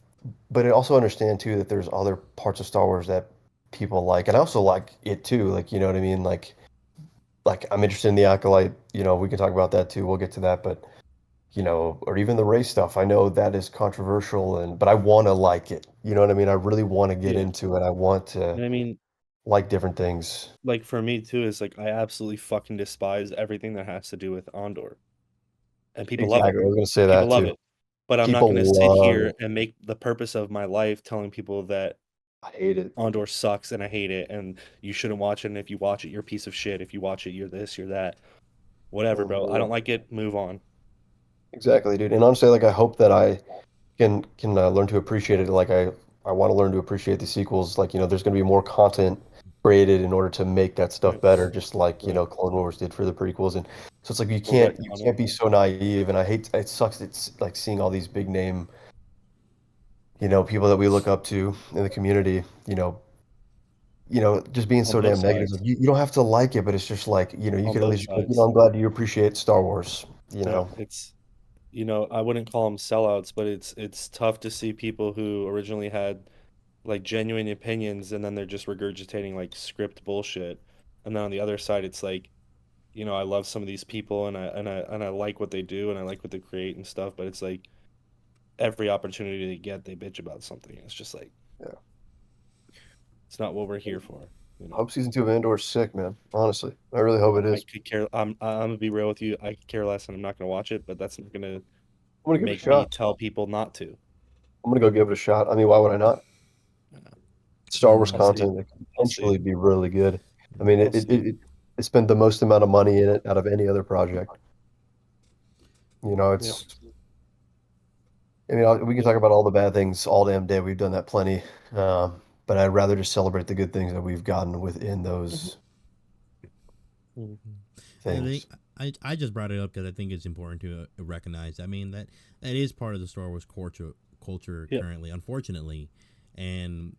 but I also understand too that there's other parts of Star Wars that people like, and I also like it too. Like, you know what I mean? Like I'm interested in the Acolyte. We can talk about that too. We'll get to that, but or even the race stuff. I know that is controversial, but I want to like it. You know what I mean? I really want to get Yeah. into it. I want to, And I mean, like different things. Like for me too, is like I absolutely fucking despise everything that has to do with Andor, and people love it. Exactly. I was gonna say People that love too. it, but I'm not People gonna sit love here it. and make the purpose of my life telling people that I hate it. Andor sucks and I hate it, and you shouldn't watch it. And if you watch it, you're a piece of shit. If you watch it, you're this, you're that. Whatever, bro. I don't like it. Move on. Exactly, dude. And honestly, like I hope that I can learn to appreciate it. Like I want to learn to appreciate the sequels. Like, there's going to be more content created in order to make that stuff Right. better, just like, Right. Clone Wars did for the prequels. And so it's like you We're can't be so naive. And I hate it sucks. It's like seeing all these big name, people that we look up to in the community, just being on so both damn negative. sides. Like, you don't have to like it, but it's just like, you On could at both least be like, sides. I'm glad you appreciate Star Wars, Yeah, it's I wouldn't call them sellouts, but it's tough to see people who originally had like genuine opinions and then they're just regurgitating like script bullshit. And then on the other side, it's like, I love some of these people and I like what they do and I like what they create and stuff, but it's like every opportunity they get, they bitch about something. It's just like Yeah. it's not what we're here for. I hope season 2 of Andor is sick, man. Honestly, I really hope it I is. could care. I'm gonna be real with you. I could care less, and I'm not gonna watch it. But that's not gonna I'm gonna give it a make me shot. tell people not to. I'm gonna go give it a shot. I mean, why would I not? Star Wars I'll see. content that could I'll see. potentially be really good. I mean, I'll see. it spent the most amount of money in it out of any other project. Yep. It's. I mean, we can talk about all the bad things all damn day. We've done that plenty. But I'd rather just celebrate the good things that we've gotten within those Mhm. I think things. I just brought it up because I think it's important to recognize. I mean that is part of the Star Wars culture Yeah. currently, unfortunately, and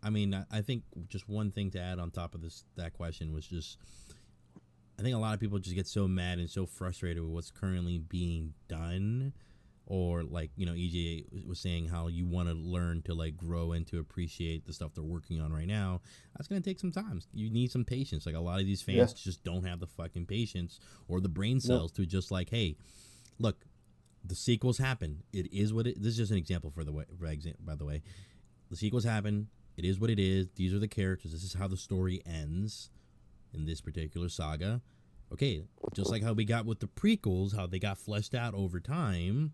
I mean I think just one thing to add on top of that question was just I think a lot of people just get so mad and so frustrated with what's currently being done, or like EJ was saying how you want to learn to like grow and to appreciate the stuff they're working on right now. That's gonna take some time. You need some patience. Like a lot of these fans just don't have the fucking patience or the brain cells to just like, hey, look, the sequels happen. It is what it. This is just an example by the way, the sequels happen. It is what it is. These are the characters. This is how the story ends in this particular saga. Okay, just like how we got with the prequels, how they got fleshed out over time.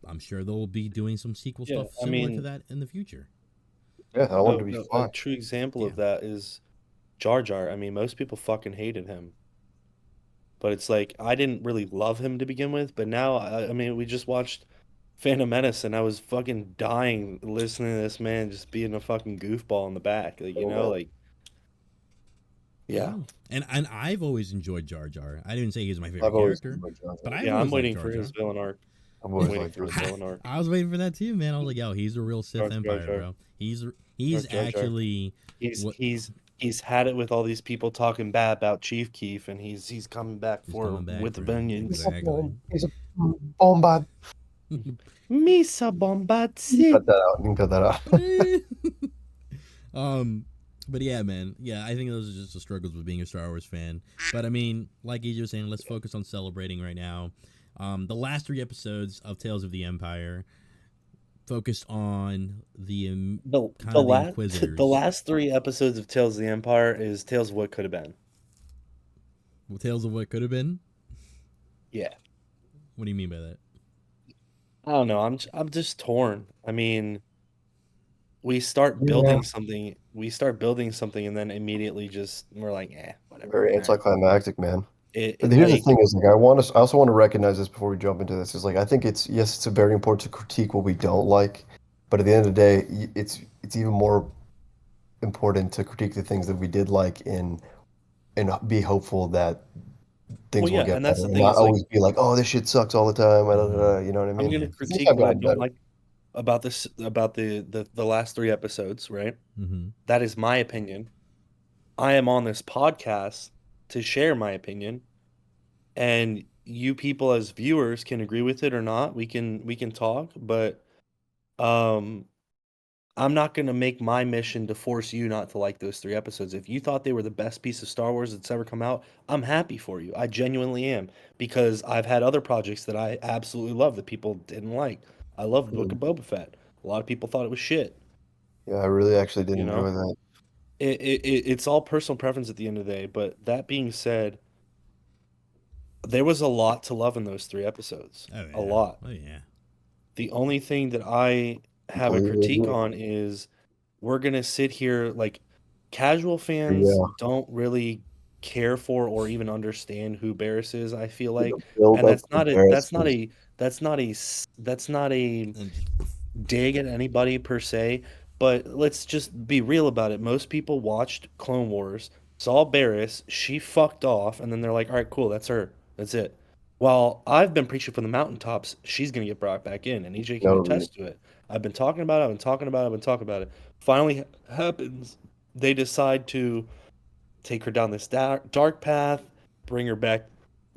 I'm sure they'll be doing some sequel stuff similar to that in the future. Yeah, I want it to be A fun. true example of that is Jar Jar. I mean, most people fucking hated him, but it's like I didn't really love him to begin with. But now, I mean, we just watched Phantom Menace, and I was fucking dying listening to this man just being a fucking goofball in the back, like like. Yeah. And I've always enjoyed Jar Jar. I didn't say he was my favorite I've always character, enjoyed Jar Jar. but I Yeah, always I'm waiting liked for Jar his Jar. villain arc. I've I'm always waiting liked for Jar his Jar. villain arc. I was waiting for that too, man. I was like, yo, he's a real Sith Jar Empire, Jar. bro. He's Jar Jar. actually He's had it with all these people talking bad about Chief Keef, and he's coming back with a vengeance. Exactly. He's a bombard. Misa bombazzi. Cut that out. You can cut that out. But yeah, man. Yeah, I think those are just the struggles with being a Star Wars fan. But I mean, like EJ was saying, let's focus on celebrating right now. The last 3 episodes of Tales of the Empire focused on the Inquisitors. The last 3 episodes of Tales of the Empire is Tales of What Could Have Been. Well, Tales of What Could Have Been? Yeah. What do you mean by that? I don't know. I'm just torn. I mean, we start building something. We start building something, and then immediately we're like, whatever. Very anticlimactic, man. But Here's the thing is, like, I also want to recognize this before we jump into this. Is like, I think it's very important to critique what we don't like, but at the end of the day, it's even more important to critique the things that we did like and be hopeful that things will get and that's better, the and thing. not always be like, oh, this shit sucks all the time. You know what I mean? I'm gonna Things critique have what I gotten don't better. like about the last 3 episodes, right? Mm-hmm. That is my opinion. I am on this podcast to share my opinion, and you people as viewers can agree with it or not. We can talk, but I'm not going to make my mission to force you not to like those 3 episodes. If you thought they were the best piece of Star Wars that's ever come out, I'm happy for you. I genuinely am, because I've had other projects that I absolutely love that people didn't like. I loved Book of Boba Fett. A lot of people thought it was shit. Yeah, I really actually did You know? enjoy that. it's all personal preference at the end of the day. But that being said, there was a lot to love in those 3 episodes. Oh A yeah. lot. Oh yeah. The only thing that I have a Completely critique agree. on is we're gonna sit here like casual fans Yeah. don't really care for or even understand who Barris is, I feel The like. build And up that's for not a Barris that's not was a that's not a s- that's not a And dig at anybody per se, but let's just be real about it. Most people watched Clone Wars, saw Barris, she fucked off, and then they're like, all right, cool, that's her. That's it. While I've been preaching from the mountaintops, she's going to get brought back in, and EJ can no reason. attest to it. I've been talking about it, I've been talking about it, I've been talking about it. Finally happens. They decide to take her down this dark path, bring her back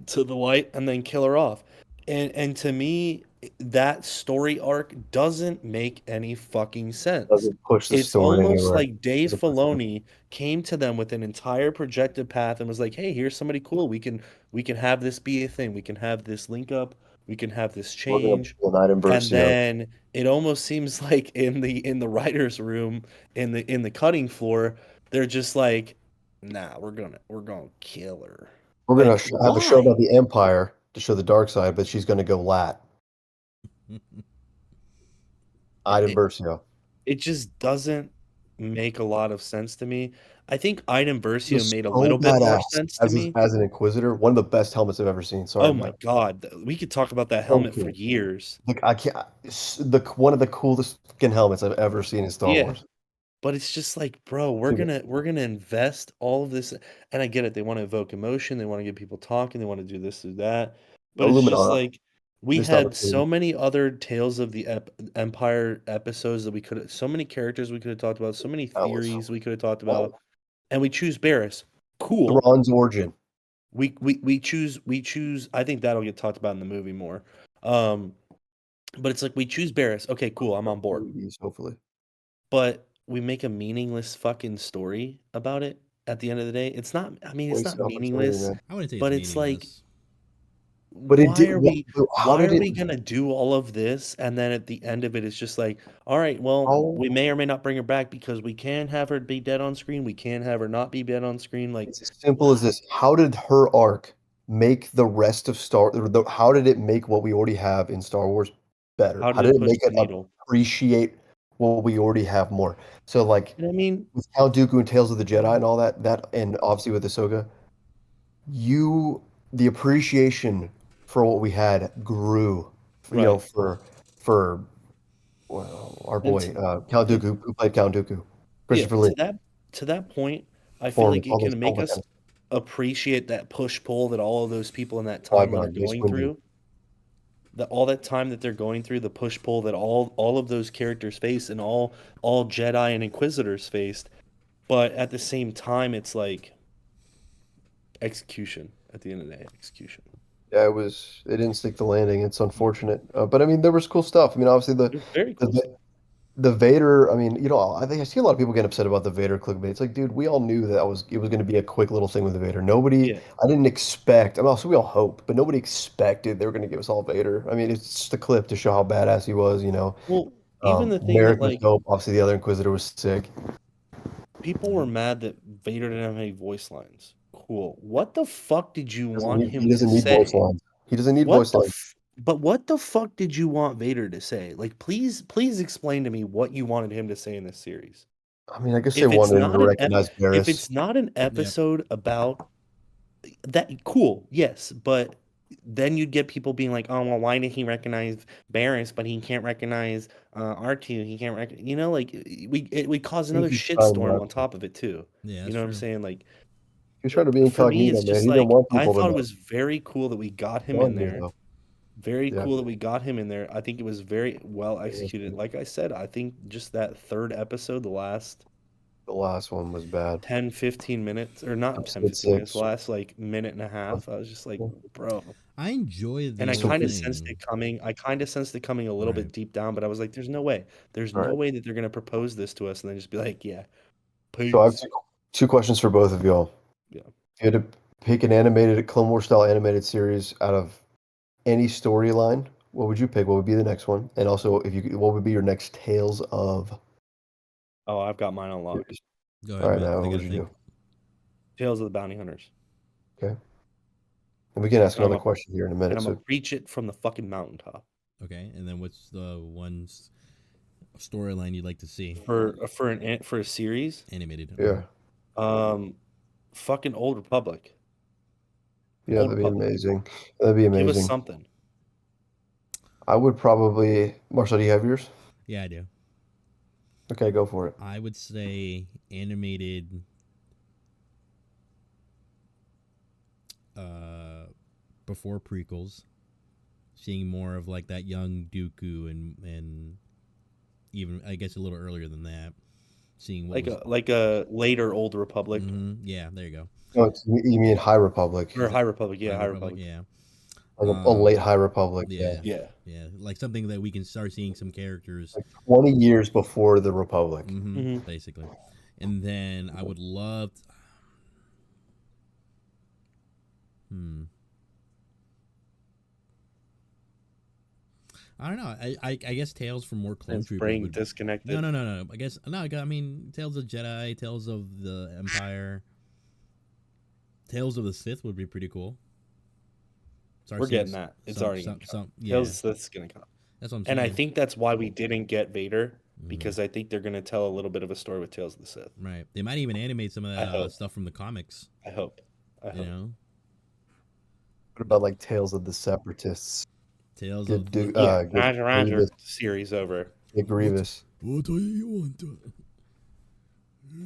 to the light, and then kill her off. And to me, that story arc doesn't make any fucking sense. Doesn't push the It's story almost anywhere. like Dave Doesn't push it. Filoni came to them with an entire projected path and was like, "Hey, here's somebody cool. We can have this be a thing. We can have this link up. We can have this We're gonna change." pull Night and And Versio. then it almost seems like in the writers' room, in the cutting floor, they're just like, "Nah, we're gonna kill her." We're gonna Like, have a show why? about the Empire to show the dark side, but she's gonna go lat. Iden It, Versio. it just doesn't make a lot of sense to me. I think Iden He Versio was made a so little bit more badass sense to me. as an Inquisitor. One of the best helmets I've ever seen. Sorry, Oh my Matt. God, we could talk about that So helmet for cool. years. Like I can't. The one of the coolest fucking helmets I've ever seen in Star Yeah, Wars. but it's just like, bro, Dude, we're gonna invest all of this, and I get it. They want to evoke emotion, they want to get people talking, they want to do this, do that. But it's just Illuminati, like we missed had opportunity. so many other Tales of the Empire episodes that we could, so many characters we could have talked about, so many That was theories we could have talked oh, about, and we choose Barris. Cool. Thrawn's origin. We choose. I think that'll get talked about in the movie more. Um, but it's like we choose Barris. Okay, cool. I'm on board. Movies, hopefully. But we make a meaningless fucking story about it at the end of the day. It's not. I mean, it's Waste not opportunity, meaningless, man. I wouldn't say it's but it's like, meaningless. But it did. How why did are it? we gonna do all of this, and then at the end of it, it's just like, all right, well, How? we may or may not bring her back because we can have her be dead on screen. We can have her not be dead on screen. Like, It's as simple as this. How did her arc make the rest of how did it make what we already have in Star Wars better? how How did did it it push make the it needle? appreciate what we already have more? So like And I mean, with Count Dooku and Tales of the Jedi and all that and obviously with Ahsoka, you the appreciation for what we had grew, right. for well, our And boy Count and Dooku who played Count Dooku, yeah, Christopher Lee, to that point, I feel performance, like it all those can all make that us kind of appreciate that push pull that all of those people in that Qui-Gon, timeline are Mace going Windu. through. That all that time that they're going through, the push pull that all of those characters face, and all Jedi and Inquisitors faced. But at the same time, it's like execution. At the end of the day, execution. Yeah, it didn't stick the landing. It's unfortunate, but I mean there was cool stuff. I mean obviously It was very cool the stuff. the Vader. I mean I think I see a lot of people get upset about the Vader clickbait. It's like dude, we all knew that it was going to be a quick little thing with the Vader. Nobody, Yeah. I didn't expect. I mean also we all hoped, but nobody expected they were going to give us all Vader. I mean it's just a clip to show how badass he was. Well, even the thing that Merrick was like dope. Obviously the other Inquisitor was sick. people were mad that Vader didn't have any voice lines. Cool. What the fuck did you want He him to doesn't need voice say? lines. He doesn't need voice lines. But what the fuck did you want Vader to say? Like, please explain to me what you wanted him to say in this series. I mean I guess they If it's wanted him to not recognize if Varys. it's not an Yep. episode about that, cool, yes, but then you'd get people being like, "Oh, well, why did he recognize Barris, but he can't recognize R2? He can't like we cause I think another he's trying shitstorm not on to. top of it too." Yeah, You that's know what I'm true. saying? Like, He was trying to be for me, incognito, it's man. just He didn't like want I people to thought it know. was very cool that we got him in Wanted me there. though. Very Yeah. cool that we got him in there. I think it was very well It was executed. good. Like I said, I think just that third episode, the last The last one was bad. 10, 15 minutes, or not 10, Episode 15 minutes, the 6. last like minute and a half, I was just like, bro. I enjoy And the I whole kind of Stupid. sensed thing. it coming. I kind of sensed it coming a little Right. bit deep down, but I was like, there's no way. There's no Right. way that they're going to propose this to us and then just be like, yeah, So I have peace. two questions for both of y'all. Yeah. If you had to pick an animated Clone Wars style animated series out of any storyline, what would you pick? What would be the next one? And also, what would be your next Tales of Oh, I've got mine unlocked. series? Go All ahead, right, Matt. now I what gotta would you think. do? Tales of the Bounty Hunters. Okay. And we can ask And I'm another a question here in a and minute. I'm gonna So preach it from the fucking mountaintop Okay, and then what's the one storyline you'd like to see for a series. animated? yeah, Fucking Old Republic. yeah, Old that'd be Republic. amazing. That'd be Give us amazing. something. I would probably, Marcel, do you have yours? Yeah, I do. Okay, go for it. I would say animated. Before prequels, seeing more of like that young Dooku and even I guess a little earlier than that, seeing what was. Like a later Old Republic Yeah, there you go. Oh, you mean High Republic? or High Republic. Yeah, High High Republic, Republic. yeah. Like a late High Republic, yeah. Yeah, Yeah. yeah, like something that we can start seeing some characters. Like 20 years before the Republic. Basically, and then I would love. I don't know. I guess Tales from more Clone His Trooper brain would. disconnected. No. I guess no. I mean, Tales of Jedi, Tales of the Empire, Tales of the Sith would be pretty cool. We're getting that. It's already gonna come. Tales of the Sith's gonna come. That's what I'm saying. And I think that's why we didn't get Vader, because I think they're gonna tell a little bit of a story with Tales of the Sith. Right. They might even animate some of that stuff from the comics. I hope. You know. What about like Tales of the Separatists? Tales Good of dude. the... Good Roger. Grievous. Series over. A Grievous. What do you want?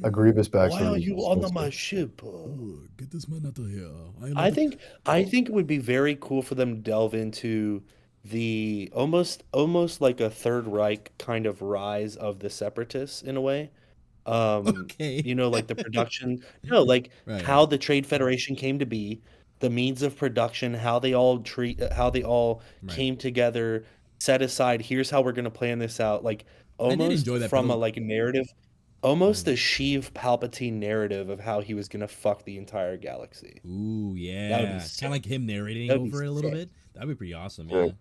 A Grievous backstory. Why are you on my ship? Get this man out of here. I think it would be very cool for them to delve into the almost like a Third Reich kind of rise of the Separatists in a way. Okay. You know, like the production, like Right. how the Trade Federation came to be, the means of production, how they all came together, set aside, here's how we're going to plan this out, like almost enjoy that from part a of- like narrative, almost a Sheev Palpatine narrative of how he was going to fuck the entire galaxy. Ooh, That would be yeah. sick. Kind of like him narrating That'd be over it a little sick. bit. That'd be pretty awesome, Yeah. yeah.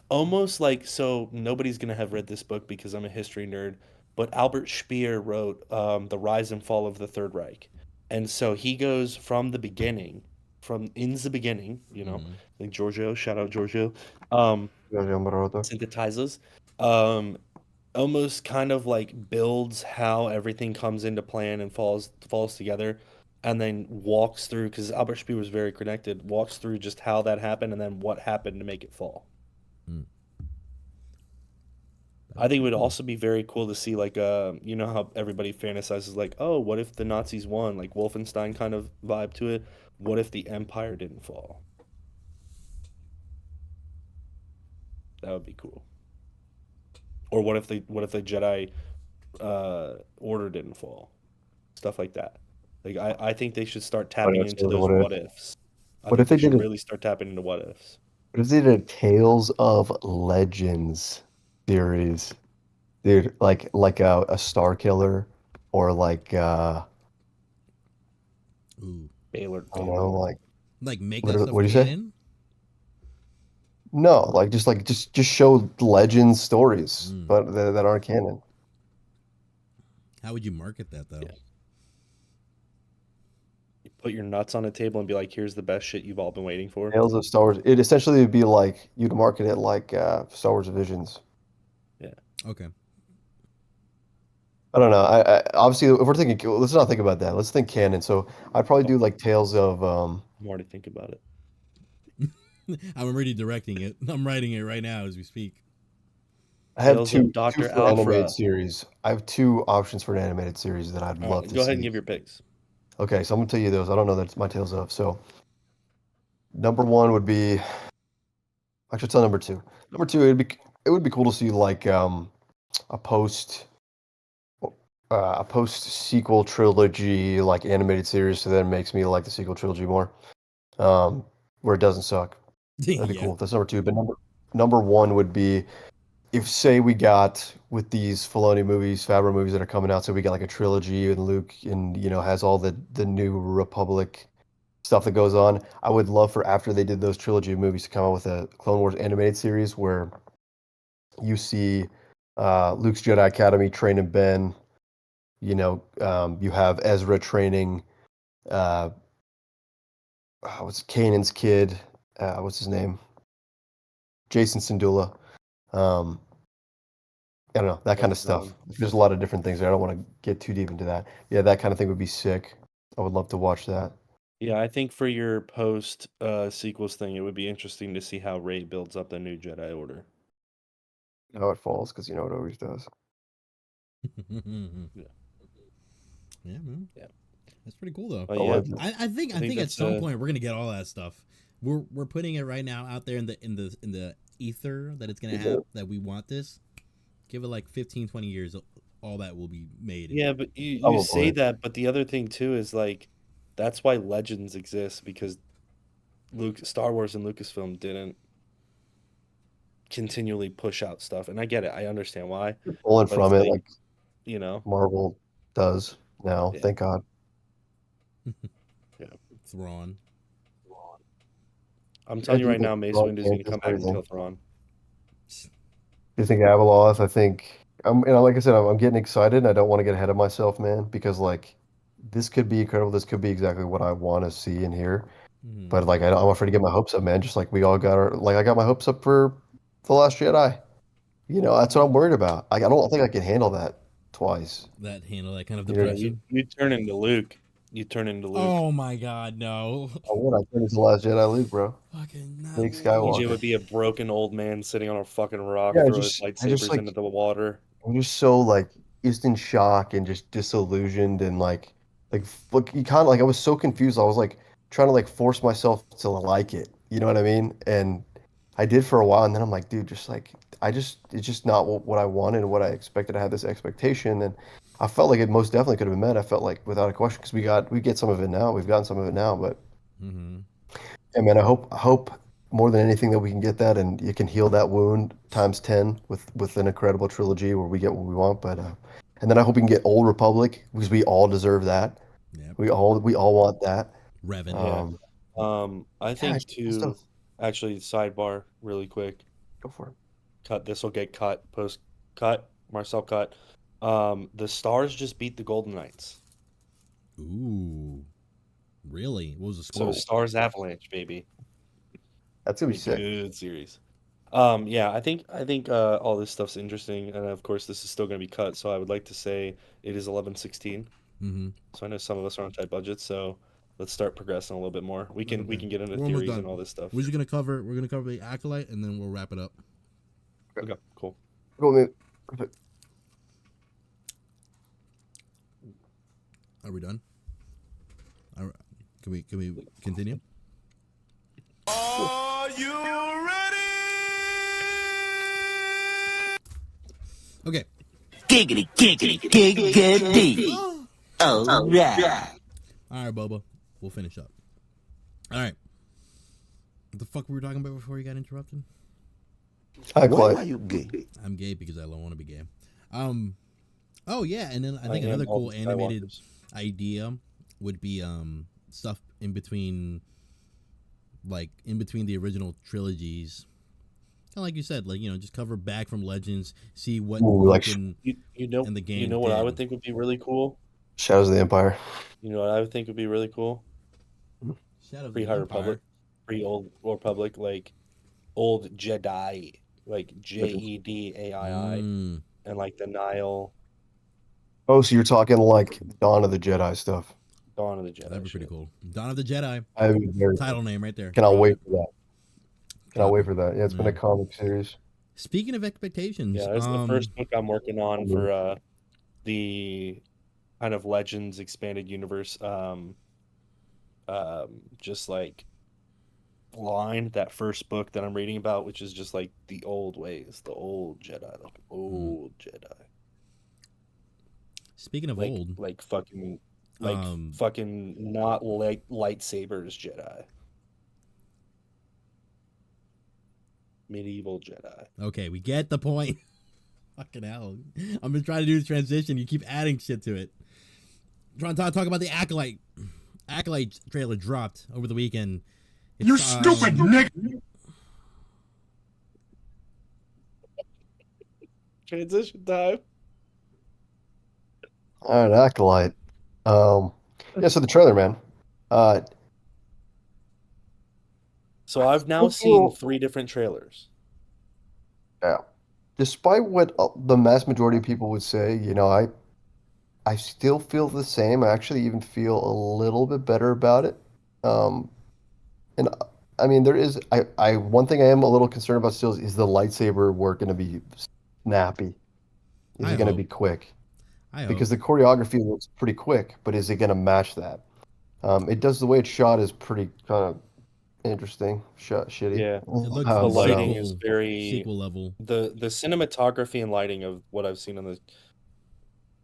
Almost like, nobody's going to have read this book because I'm a history nerd, but Albert Speer wrote The Rise and Fall of the Third Reich. And so he goes from the beginning, you know, like Giorgio, shout out Giorgio, synthesizes, almost kind of like builds how everything comes into plan and falls together, and then walks through, because Albert Speer was very connected, walks through just how that happened and then what happened to make it fall. I think it would also be very cool to see, like, you know how everybody fantasizes, like, oh, what if the Nazis won? Like, Wolfenstein kind of vibe to it. What if the Empire didn't fall? That would be cool. Or what if the Jedi Order didn't fall? Stuff like that. Like, I think they should start tapping ifs, into those what if. what ifs. What if they should did it- really start tapping into what ifs? What if they did a Tales of Legends series? Dude, like a Star Killer, or like Ooh. Baylor. I don't know, Like make What that do- stuff what do you say? canon? no, like just show Legends stories, Mm. but that aren't canon. How would you market that though? Yeah. You put your nuts on a table and be like, here's the best shit you've all been waiting for. Tales of Star Wars. It essentially would be like you'd market it like Star Wars Visions. Okay. I don't know. I obviously if we're thinking, let's not think about that. Let's think canon. So I'd probably do like Tales of I'm already thinking about it. I'm already directing it. I'm writing it right now as we speak. I have Tales of two Dr. for animated Alpha. series. I have two options for an animated series that I'd All love right, to go ahead and see. give your picks. Okay, so I'm gonna tell you those. I don't know that's my Tales of. So number one would be actually it's on number two. Number two, it would be cool to see like a post sequel trilogy like animated series, so that it makes me like the sequel trilogy more. Where it doesn't suck. That'd be Yeah. cool. That's number two. But number one would be if say we got with these Filoni movies, Favreau movies that are coming out, so we got like a trilogy and Luke and has all the New Republic stuff that goes on. I would love for after they did those trilogy movies to come out with a Clone Wars animated series where you see Luke's Jedi Academy training Ben, You have Ezra training. What's Kanan's kid? What's his name? Jason Syndulla. I don't know, that kind of stuff. There's a lot of different things there. I don't want to get too deep into that. Yeah, that kind of thing would be sick. I would love to watch that. Yeah, I think for your post sequels thing, it would be interesting to see how Rey builds up the new Jedi Order. How it falls, because it always does. Yeah, man. Yeah, that's pretty cool though. Yeah, I think at some point we're gonna get all that stuff. We're putting it right now out there in the ether that it's gonna have that we want this. Give it like 15, 20 years, all that will be made. Yeah, but you say that, but the other thing too is like that's why Legends exists, because Star Wars and Lucasfilm didn't continually push out stuff, and I get it. I understand why. Pulling from it, like Marvel does now. Yeah. Thank God. Yeah, Thrawn. I'm telling you right now, Mace Windu is going to come back and kill Thrawn. You think Abeloth? I think like I said, I'm getting excited. And I don't want to get ahead of myself, man, because like this could be incredible. This could be exactly what I want to see and hear. But like I'm afraid to get my hopes up, man. Just like we all got I got my hopes up for The Last Jedi. That's what I'm worried about. I don't think I can handle that twice. That kind of depression. You turn into Luke. Oh my God, no! I would. I turn into The Last Jedi Luke, bro. Fucking Luke Skywalker. EJ would be a broken old man sitting on a fucking rock, throw his lightsabers into the water. I'm just so just in shock and just disillusioned and like you kind of I was so confused. I was like trying to force myself to like it. You know what I mean? And I did for a while, and then I'm like, dude, just it's just not what I wanted and what I expected. I had this expectation, and I felt like it most definitely could have been met. I felt like without a question, because we get some of it now. We've gotten some of it now, but and man, I hope more than anything that we can get that, and you can heal that wound times 10 with an incredible trilogy where we get what we want. But and then I hope we can get Old Republic, because we all deserve that. Yep. We all want that. Revan. I think too. Actually, sidebar, really quick. Go for it. This will get cut. Post cut. Marcel cut. The Stars just beat the Golden Knights. Ooh, really? What was the score? So Stars Avalanche, baby. That's gonna be sick. Good series. Yeah, I think all this stuff's interesting, and of course this is still gonna be cut. So I would like to say it is 11/16. So I know some of us are on tight budgets, so let's start progressing a little bit more. We can get into theories and all this stuff. We're gonna cover the Acolyte, and then we'll wrap it up. Okay, cool. Perfect. Are we done? All right. Can we continue? Are you ready? Okay. Giggity, giggity, giggity. All right. All right, Boba. We'll finish up. All right. What the fuck were we talking about before you got interrupted? Why are you gay? I'm gay because I don't want to be gay. Oh yeah, and then I think another cool animated idea would be stuff in between the original trilogies. Kind of like you said, just cover back from Legends, see what in the game. You know what I would think would be really cool? Shadows of the Empire. You know what I would think would be really cool? Shadows of the Empire. Republic, pre-old Republic, like old Jedi, like Jedai, and like the Nile. Oh, so you're talking like Dawn of the Jedi stuff. Dawn of the Jedi. That'd be pretty cool. Dawn of the Jedi. Title name right there. Cannot wait for that. Yeah, it's been a comic series. Speaking of expectations, yeah, it's the first book I'm working on for the kind of Legends expanded universe. Just like line that first book that I'm reading about, which is just like the old ways, the old Jedi, like old Jedi. Speaking of old, fucking not lightsabers Jedi. Medieval Jedi. Okay, we get the point. Fucking hell. I'm just trying to do the transition. You keep adding shit to it. I'm trying to talk about the Acolyte. Acolyte trailer dropped over the weekend. You're stupid, Nick. Transition time. All right, Acolyte. Yeah, so the trailer, man. Uh, So I've now still seen feel, 3 different trailers. yeah. Despite what the mass majority of people would say, I still feel the same. I actually even feel a little bit better about it. Um, and I mean, there is one thing I am a little concerned about still is the lightsaber work going to be snappy? Is I it going to be hope. quick? I hope. Because the choreography looks pretty quick, but is it going to match that? It does the way it's shot is pretty kind of interesting, shitty. Yeah, It looks the But lighting is very sequel level. the cinematography and lighting of what I've seen on the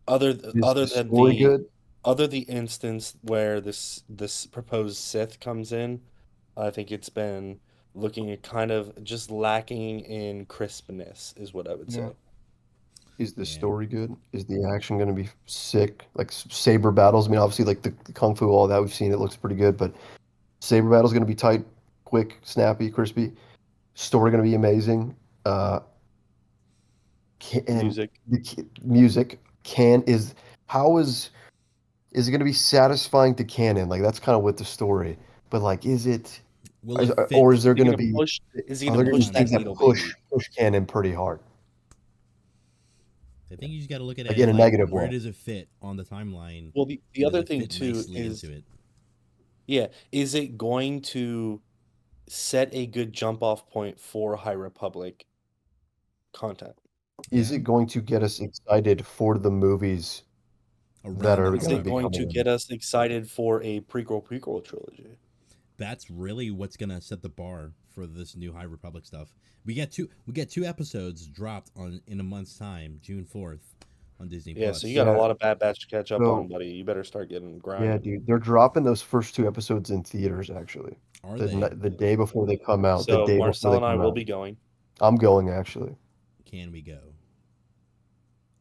other is other the than story the good? other the instance where this proposed Sith comes in, I think it's been looking at kind of just lacking in crispness, is what I would Yeah. say. Is the Yeah. story good? Is the action going to be sick? Like saber battles. I mean, obviously, like the kung fu, all that we've seen, it looks pretty good. But saber battles going to be tight, quick, snappy, crispy. Story going to be amazing. And Music. music can is how is it going to be satisfying to canon? Like that's kind of with the story. But like, is it, Will it fit? or is there Is he going to gonna be? push? Is he Are gonna there going to push be that things that needle, baby? push canon pretty hard? I think you just got to look at Like it in a like negative where way. does it fit on the timeline, Well, the and does other it thing fit too nicely is, into it? yeah, is it going to set a good jump off point for High Republic content? Is Yeah, it going to get us excited for the movies that around the are Is going to it be holiday. going coming to in? get us excited for a prequel trilogy? That's really what's gonna set the bar for this new High Republic stuff. We get two episodes dropped on in a month's time, June 4th, on Disney Yeah, so you got Plus. a Yeah. lot of Bad Batch to catch up on, So buddy. You better start getting yeah, grinding. dude, they're dropping those first two episodes in theaters actually. Are The they? the day before they come out. The So day before Marcel they and I come will out. be going. I'm going actually. Can we go?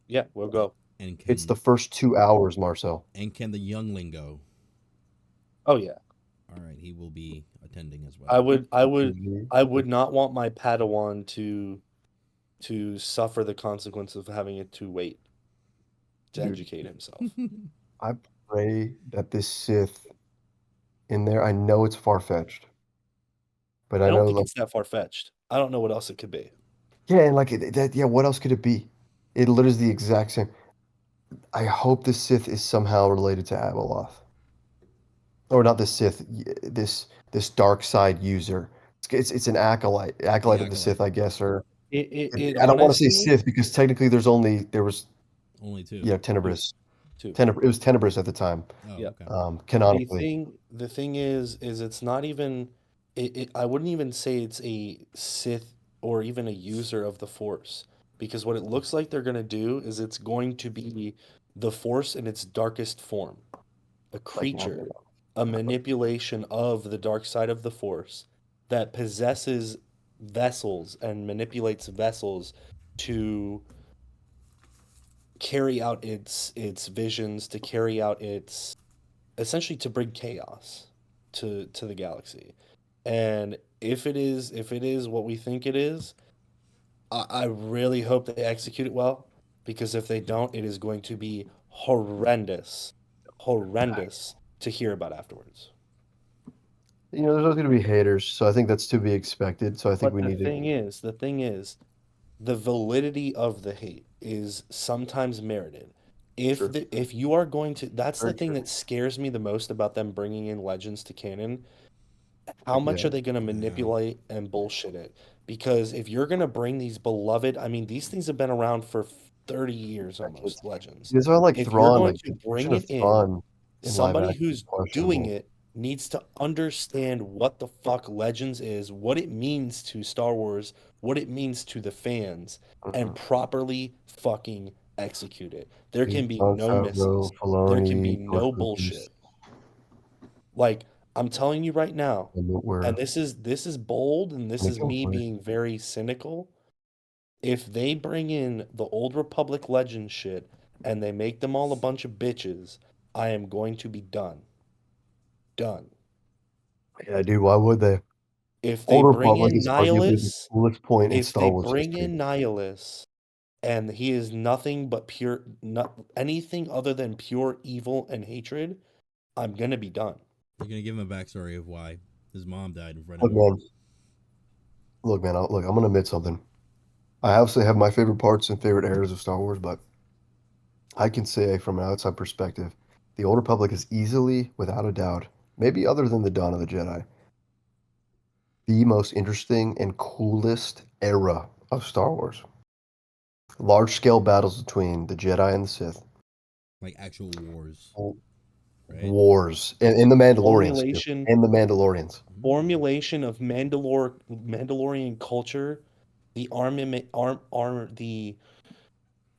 Yeah, we'll go. And It's the can first 2 hours, Marcel. and can the youngling go? Oh yeah. All right, he will be attending as I well. would I would Mhm. I would not want my Padawan to suffer the consequence of having it to wait to Dude, educate himself. I pray that this Sith in there, I know it's far-fetched, but I I don't know think like it's that far-fetched. I don't know what else it could be. yeah, and like yeah, what else could it be? It literally is the exact same. I hope the Sith is somehow related to Abeloth. Or not the Sith, this dark side user. It's an acolyte, The acolyte of the Sith, acolyte. I guess, or It I don't want to say honestly Sith because technically there was Only two. two, Tenebrous, two. It was Tenebrous at the time, Oh, Yeah. okay. canonically. The thing is it's not even I wouldn't even say it's a Sith or even a user of the Force, because what it looks like they're gonna do is it's going to be the Force in its darkest form, a Like creature, a manipulation of the dark side of the Force that possesses vessels and manipulates vessels to carry out its visions, to carry out its essentially to bring chaos to the galaxy. And if it is what we think it is, I really hope they execute it well, because if they don't, it is going to be horrendous to hear about afterwards. there's always going to be haters, so I think that's to be expected. So I think But we need to. the thing is, the validity of the hate is sometimes merited. True. If you are going to, that's the Very thing true. that scares me the most about them bringing in Legends to canon. How much Yeah. are they going to Yeah. manipulate and bullshit it? Because if you're going to bring these beloved, I mean, these things have been around for 30 years almost, Legends. That's why I like If you're Thrawn. going Like to the bring version of it in, Thrawn in live somebody action is who's doing questionable. it needs to understand what the fuck Legends is, what it means to Star Wars, what it means to the fans, and properly fucking execute it. There can be Jon no Favreau, misses. There can be Filoni, George no Lucas, bullshit. Like, I'm telling you right now, and and Witwer. this is bold, and this Make is him me work. being very cynical. If they bring in the old Republic Legends shit and they make them all a bunch of bitches, I am going to be done. Done. Yeah, dude, why would they? If they Old bring Republic in is arguably the Nihilus, coolest point in if Star they Wars bring history. in Nihilus and he is nothing but pure, not anything other than pure evil and hatred, I'm gonna be done. You're gonna give him a backstory of why his mom died in front Look, of him. man, I'm gonna admit something. I obviously have my favorite parts and favorite eras of Star Wars, but I can say from an outside perspective, the Old Republic is easily, without a doubt, maybe other than the Dawn of the Jedi, the most interesting and coolest era of Star Wars. Large scale battles between the Jedi and the Sith. Like actual wars. Right? Wars. And the Mandalorians. Formulation, And the Mandalorians. formulation of Mandalorian culture, the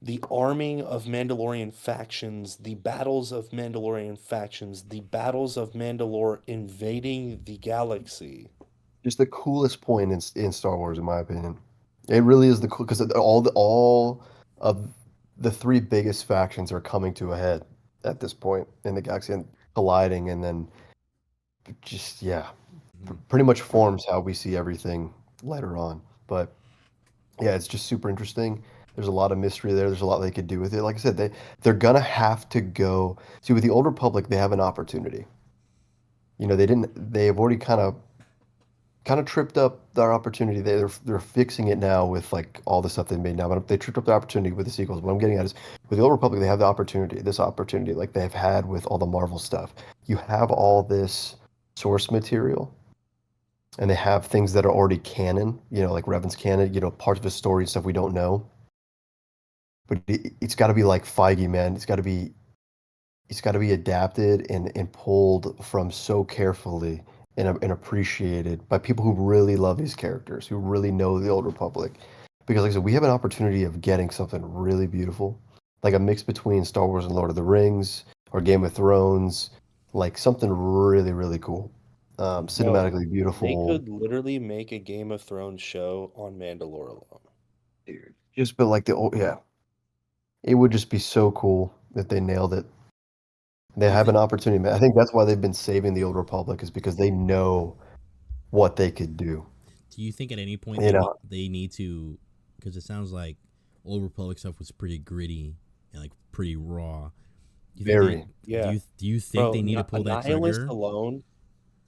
the arming of Mandalorian factions, the battles of Mandalorian factions, the battles of Mandalore invading the galaxy. Just the coolest point in Star Wars, in my opinion. It really is the cool because all of the three biggest factions are coming to a head at this point in the galaxy and colliding, and then just pretty much forms how we see everything later on. But yeah, it's just super interesting. There's a lot of mystery there. There's a lot they could do with it. Like I said, they're gonna have to go see with the Old Republic. They have an opportunity. You know, they've already kind of tripped up their opportunity. They're fixing it now with like all the stuff they made now, but they tripped up the opportunity with the sequels. What I'm getting at is with the Old Republic, they have this opportunity like they've had with all the Marvel stuff. You have all this source material, and they have things that are already canon, you know, like Revan's canon, you know, parts of his story and stuff we don't know. But it's got to be like Feige, man. It's got to be adapted and pulled from so carefully and appreciated by people who really love these characters, who really know the Old Republic. Because, like I said, we have an opportunity of getting something really beautiful, like a mix between Star Wars and Lord of the Rings or Game of Thrones, like something really, really cool, cinematically beautiful. They could literally make a Game of Thrones show on Mandalore alone. Dude, just but like it would just be so cool if they nailed it. They have an opportunity, man. I think that's why they've been saving the Old Republic, is because they know what they could do. Do you think at any point they need to? Because it sounds like Old Republic stuff was pretty gritty and like pretty raw. Very. Do you think they need to pull that trigger?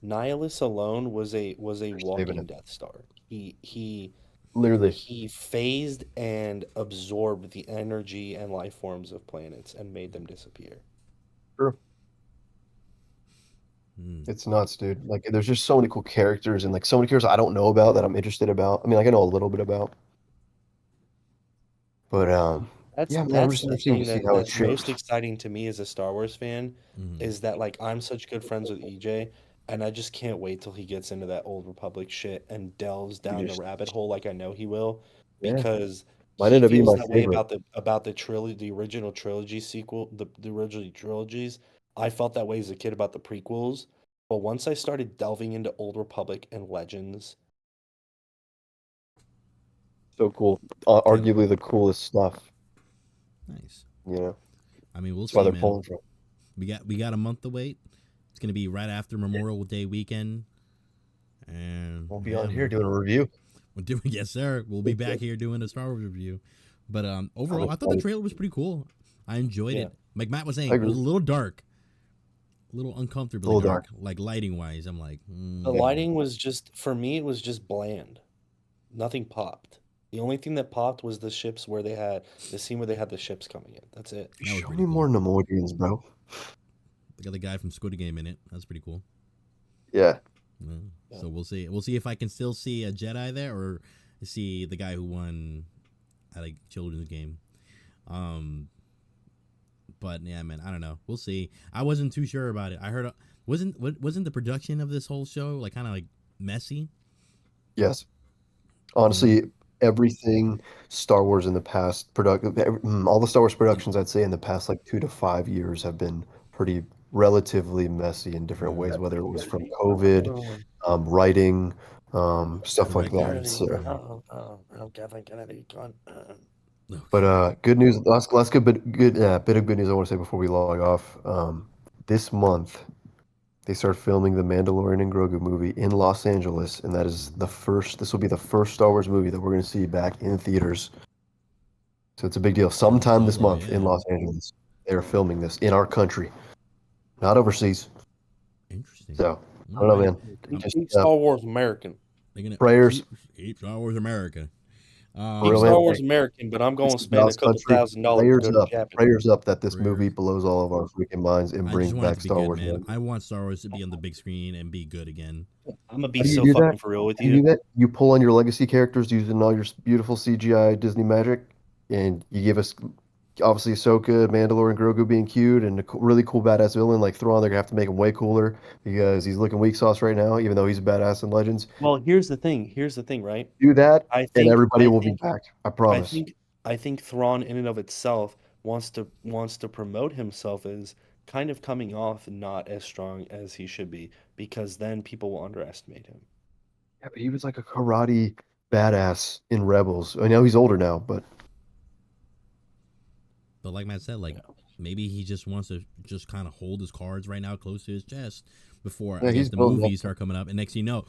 Nihilus alone was a walking Death Star. He literally phased and absorbed the energy and life forms of planets and made them disappear. True. It's nuts, dude. Like, there's just so many cool characters and like so many characters I don't know about that I'm interested about. I mean, like I know a little bit about, but That's I'm the just thing to see how it that's most shapes. exciting to me as a Star Wars fan is that like I'm such good friends with EJ, and I just can't wait till he gets into that Old Republic shit and delves down the rabbit hole like I know he will, because Might he end up being feels my that way favorite. about the trilogy, the original trilogy sequel, the original trilogies. I felt that way as a kid about the prequels, but once I started delving into Old Republic and Legends, So cool. Arguably the coolest stuff, Nice. you know. I mean, we'll That's why see, they're pulling from. We got a month to wait. It's gonna be right after Memorial Day weekend, and We'll be on here doing a review. We'll do yes, sir. We'll be back here doing a Star Wars review. But overall, I thought the trailer was pretty cool. I enjoyed it. Like Matt was saying, it was a little dark, a little uncomfortably dark, like lighting wise. I'm like, the lighting was just, for me, it was just bland. Nothing popped. The only thing that popped was the ships where they had the scene where they had the ships coming in. That's it. Show me more Nemoidians, bro. They got the guy from Squid Game in it. That's pretty cool. Yeah. So we'll see. We'll see if I can still see a Jedi there, or see the guy who won at a children's game. But yeah, man, I don't know. We'll see. I wasn't too sure about it. I heard wasn't the production of this whole show like kind of like messy? Yes. Honestly, everything Star Wars in the past all the Star Wars productions I'd say in the past like 2 to 5 years have been pretty relatively messy in different ways, whether it was from COVID, writing, stuff like that. So, but good news. Last good bit of good news I want to say before we log off. This month they start filming the Mandalorian and Grogu movie in Los Angeles, and that is the first. This will be the first Star Wars movie that we're going to see back in theaters. So it's a big deal. Sometime this Solo, month yeah. in Los Angeles, they are filming this in our country, not overseas. Interesting. So I don't know, Alright. man. Just Keep Star Wars American. They're gonna prayers. keep Star Wars America. For Keep real, Star man. Wars American, but I'm going to This is spend a God's couple country. $1,000 to Prayers go to up. Japan. Prayers up that this Prayers. movie blows all of our freaking minds and I brings just want it back to be Star good, Wars. man. I want Star Wars to be on the big screen and be good again. I'm gonna be How do you so do fucking that? for real with You do you. that? You pull on your legacy characters using all your beautiful CGI Disney magic, and you give us obviously Ahsoka, Mandalorian, Grogu being cute, and a really cool badass villain like Thrawn. They're gonna have to make him way cooler because he's looking weak sauce right now, even though he's a badass in Legends. Well, here's the thing. Here's the thing, right? Do that, I and think everybody I will be think back. I I promise. think Thrawn in and of itself wants to promote himself as kind of coming off not as strong as he should be, because then people will underestimate him. Yeah, but he was like a karate badass in Rebels. I know he's older now, but But like Matt said, like maybe he just wants to just kind of hold his cards right now close to his chest before yeah, I guess he's the building movies up. start coming up, and next thing you know,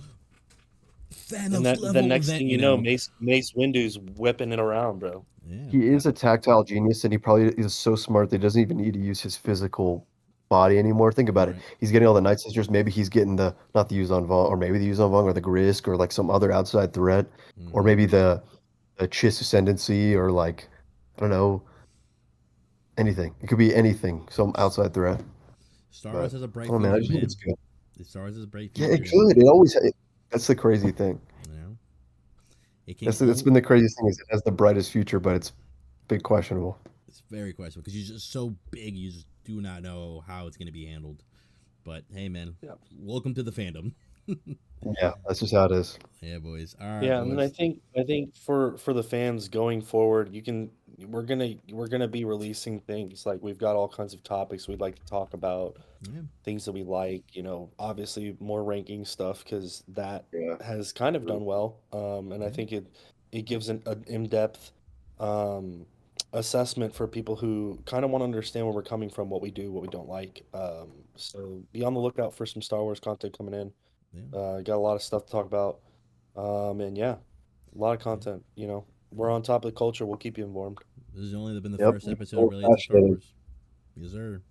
Thanos And that level the next event, thing you know, Mace Windu's whipping it around, bro. Yeah. He is a tactile genius, and he probably is so smart that he doesn't even need to use his physical body anymore. Think about it. Right. He's getting all the Night Sisters. Maybe he's getting not the Yuzon Vong, or maybe the Yuzon Vong, or the Grisk, or like some other outside threat, or Mhm. maybe the Chiss Ascendancy, or like I don't know, anything. It could be anything, some outside threat. Star But Wars has a bright oh man, I future, just think man. it's good. Star Wars has a bright Yeah, future. it could. It always. That's the crazy thing. You know, it can. That's been the craziest thing is it has the brightest future, but it's big questionable. It's very questionable because you're just so big, you just do not know how it's going to be handled. But hey, man, Yeah. welcome to the fandom. Yeah, that's just how it is. Yeah, boys. All right, Yeah, and I boys. think for the fans going forward, we're gonna be releasing things like we've got all kinds of topics we'd like to talk about, Yeah. things that we like, obviously more ranking stuff because that Yeah. has kind of done well, and I think it gives an in-depth assessment for people who kind of want to understand where we're coming from, what we do, what we don't like. So be on the lookout for some Star Wars content coming in. Yeah. Got a lot of stuff to talk about. And yeah, a lot of content. We're on top of the culture. We'll keep you informed. This has only been the Yep. first episode So related to Star fascinating. Wars. Yes, sir.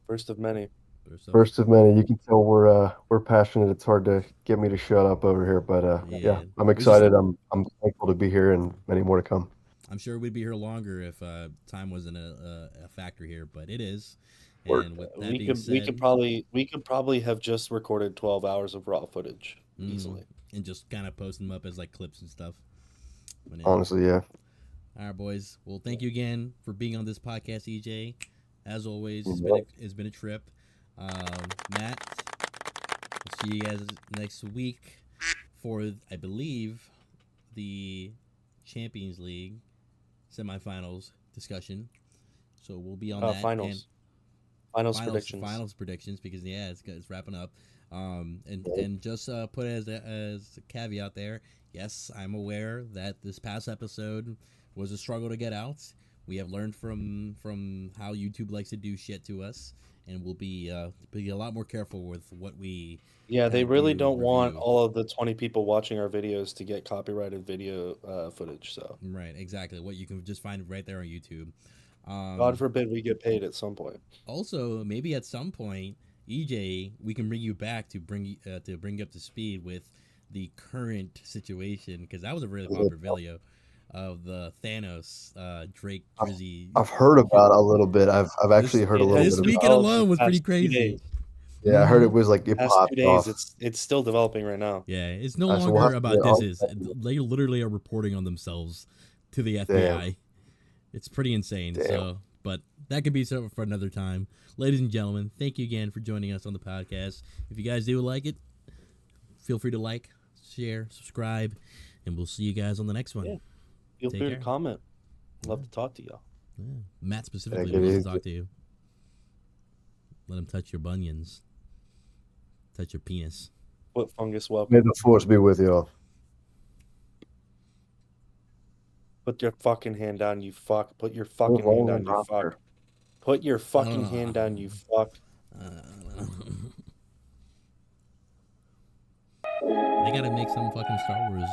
First of many. First of many. You can tell we're passionate. It's hard to get me to shut up over here, but yeah, Yeah. I'm excited. I'm thankful to be here, and many more to come. I'm sure we'd be here longer if time wasn't a factor here, but it is. Word. And with that We being could said, we could probably have just recorded 12 hours of raw footage easily. and just kind of post them up as like clips and stuff. But, yeah. Honestly, yeah. All right, boys. Well, thank you again for being on this podcast, EJ. As always, it's been a trip. Matt, we'll see you guys next week for, I believe, the Champions League semifinals discussion. So we'll be on that. Finals. Finals predictions, because it's wrapping up. And just put as a caveat there, yes, I'm aware that this past episode was a struggle to get out. We have learned from how YouTube likes to do shit to us, and we'll be a lot more careful with what we. Yeah, they really don't want review. all of the 20 people watching our videos to get copyrighted video footage. So Right, exactly. What you can just find right there on YouTube. God forbid we get paid at some point. Also, maybe at some point, EJ, we can bring you back to bring you up to speed with the current situation, because that was a really popular video of the Thanos Drake Drizzy. I've heard about a little bit. I've actually heard a little this bit. weekend about alone was pretty past 2 crazy. days. Yeah, I heard it was like it Past popped 2 days, off. it's still developing right now. Yeah, it's no So we'll longer have to about get this. on Is that. they literally are reporting on themselves to the FBI. It's pretty insane. Damn. So, but that could be something for another time. Ladies and gentlemen, thank you again for joining us on the podcast. If you guys do like it, feel free to like, share, subscribe, and we'll see you guys on the next one. Yeah. Feel Take free care. to comment. Love to talk to y'all. Yeah. Matt specifically Take it wants to easy. talk to you. Let him touch your bunions. Touch your penis. What fungus welcome? May the force be with you all. Put your fucking hand down, you fuck. Put your fucking hand down, you fuck. Put your fucking hand down, you fuck. They gotta make some fucking Star Wars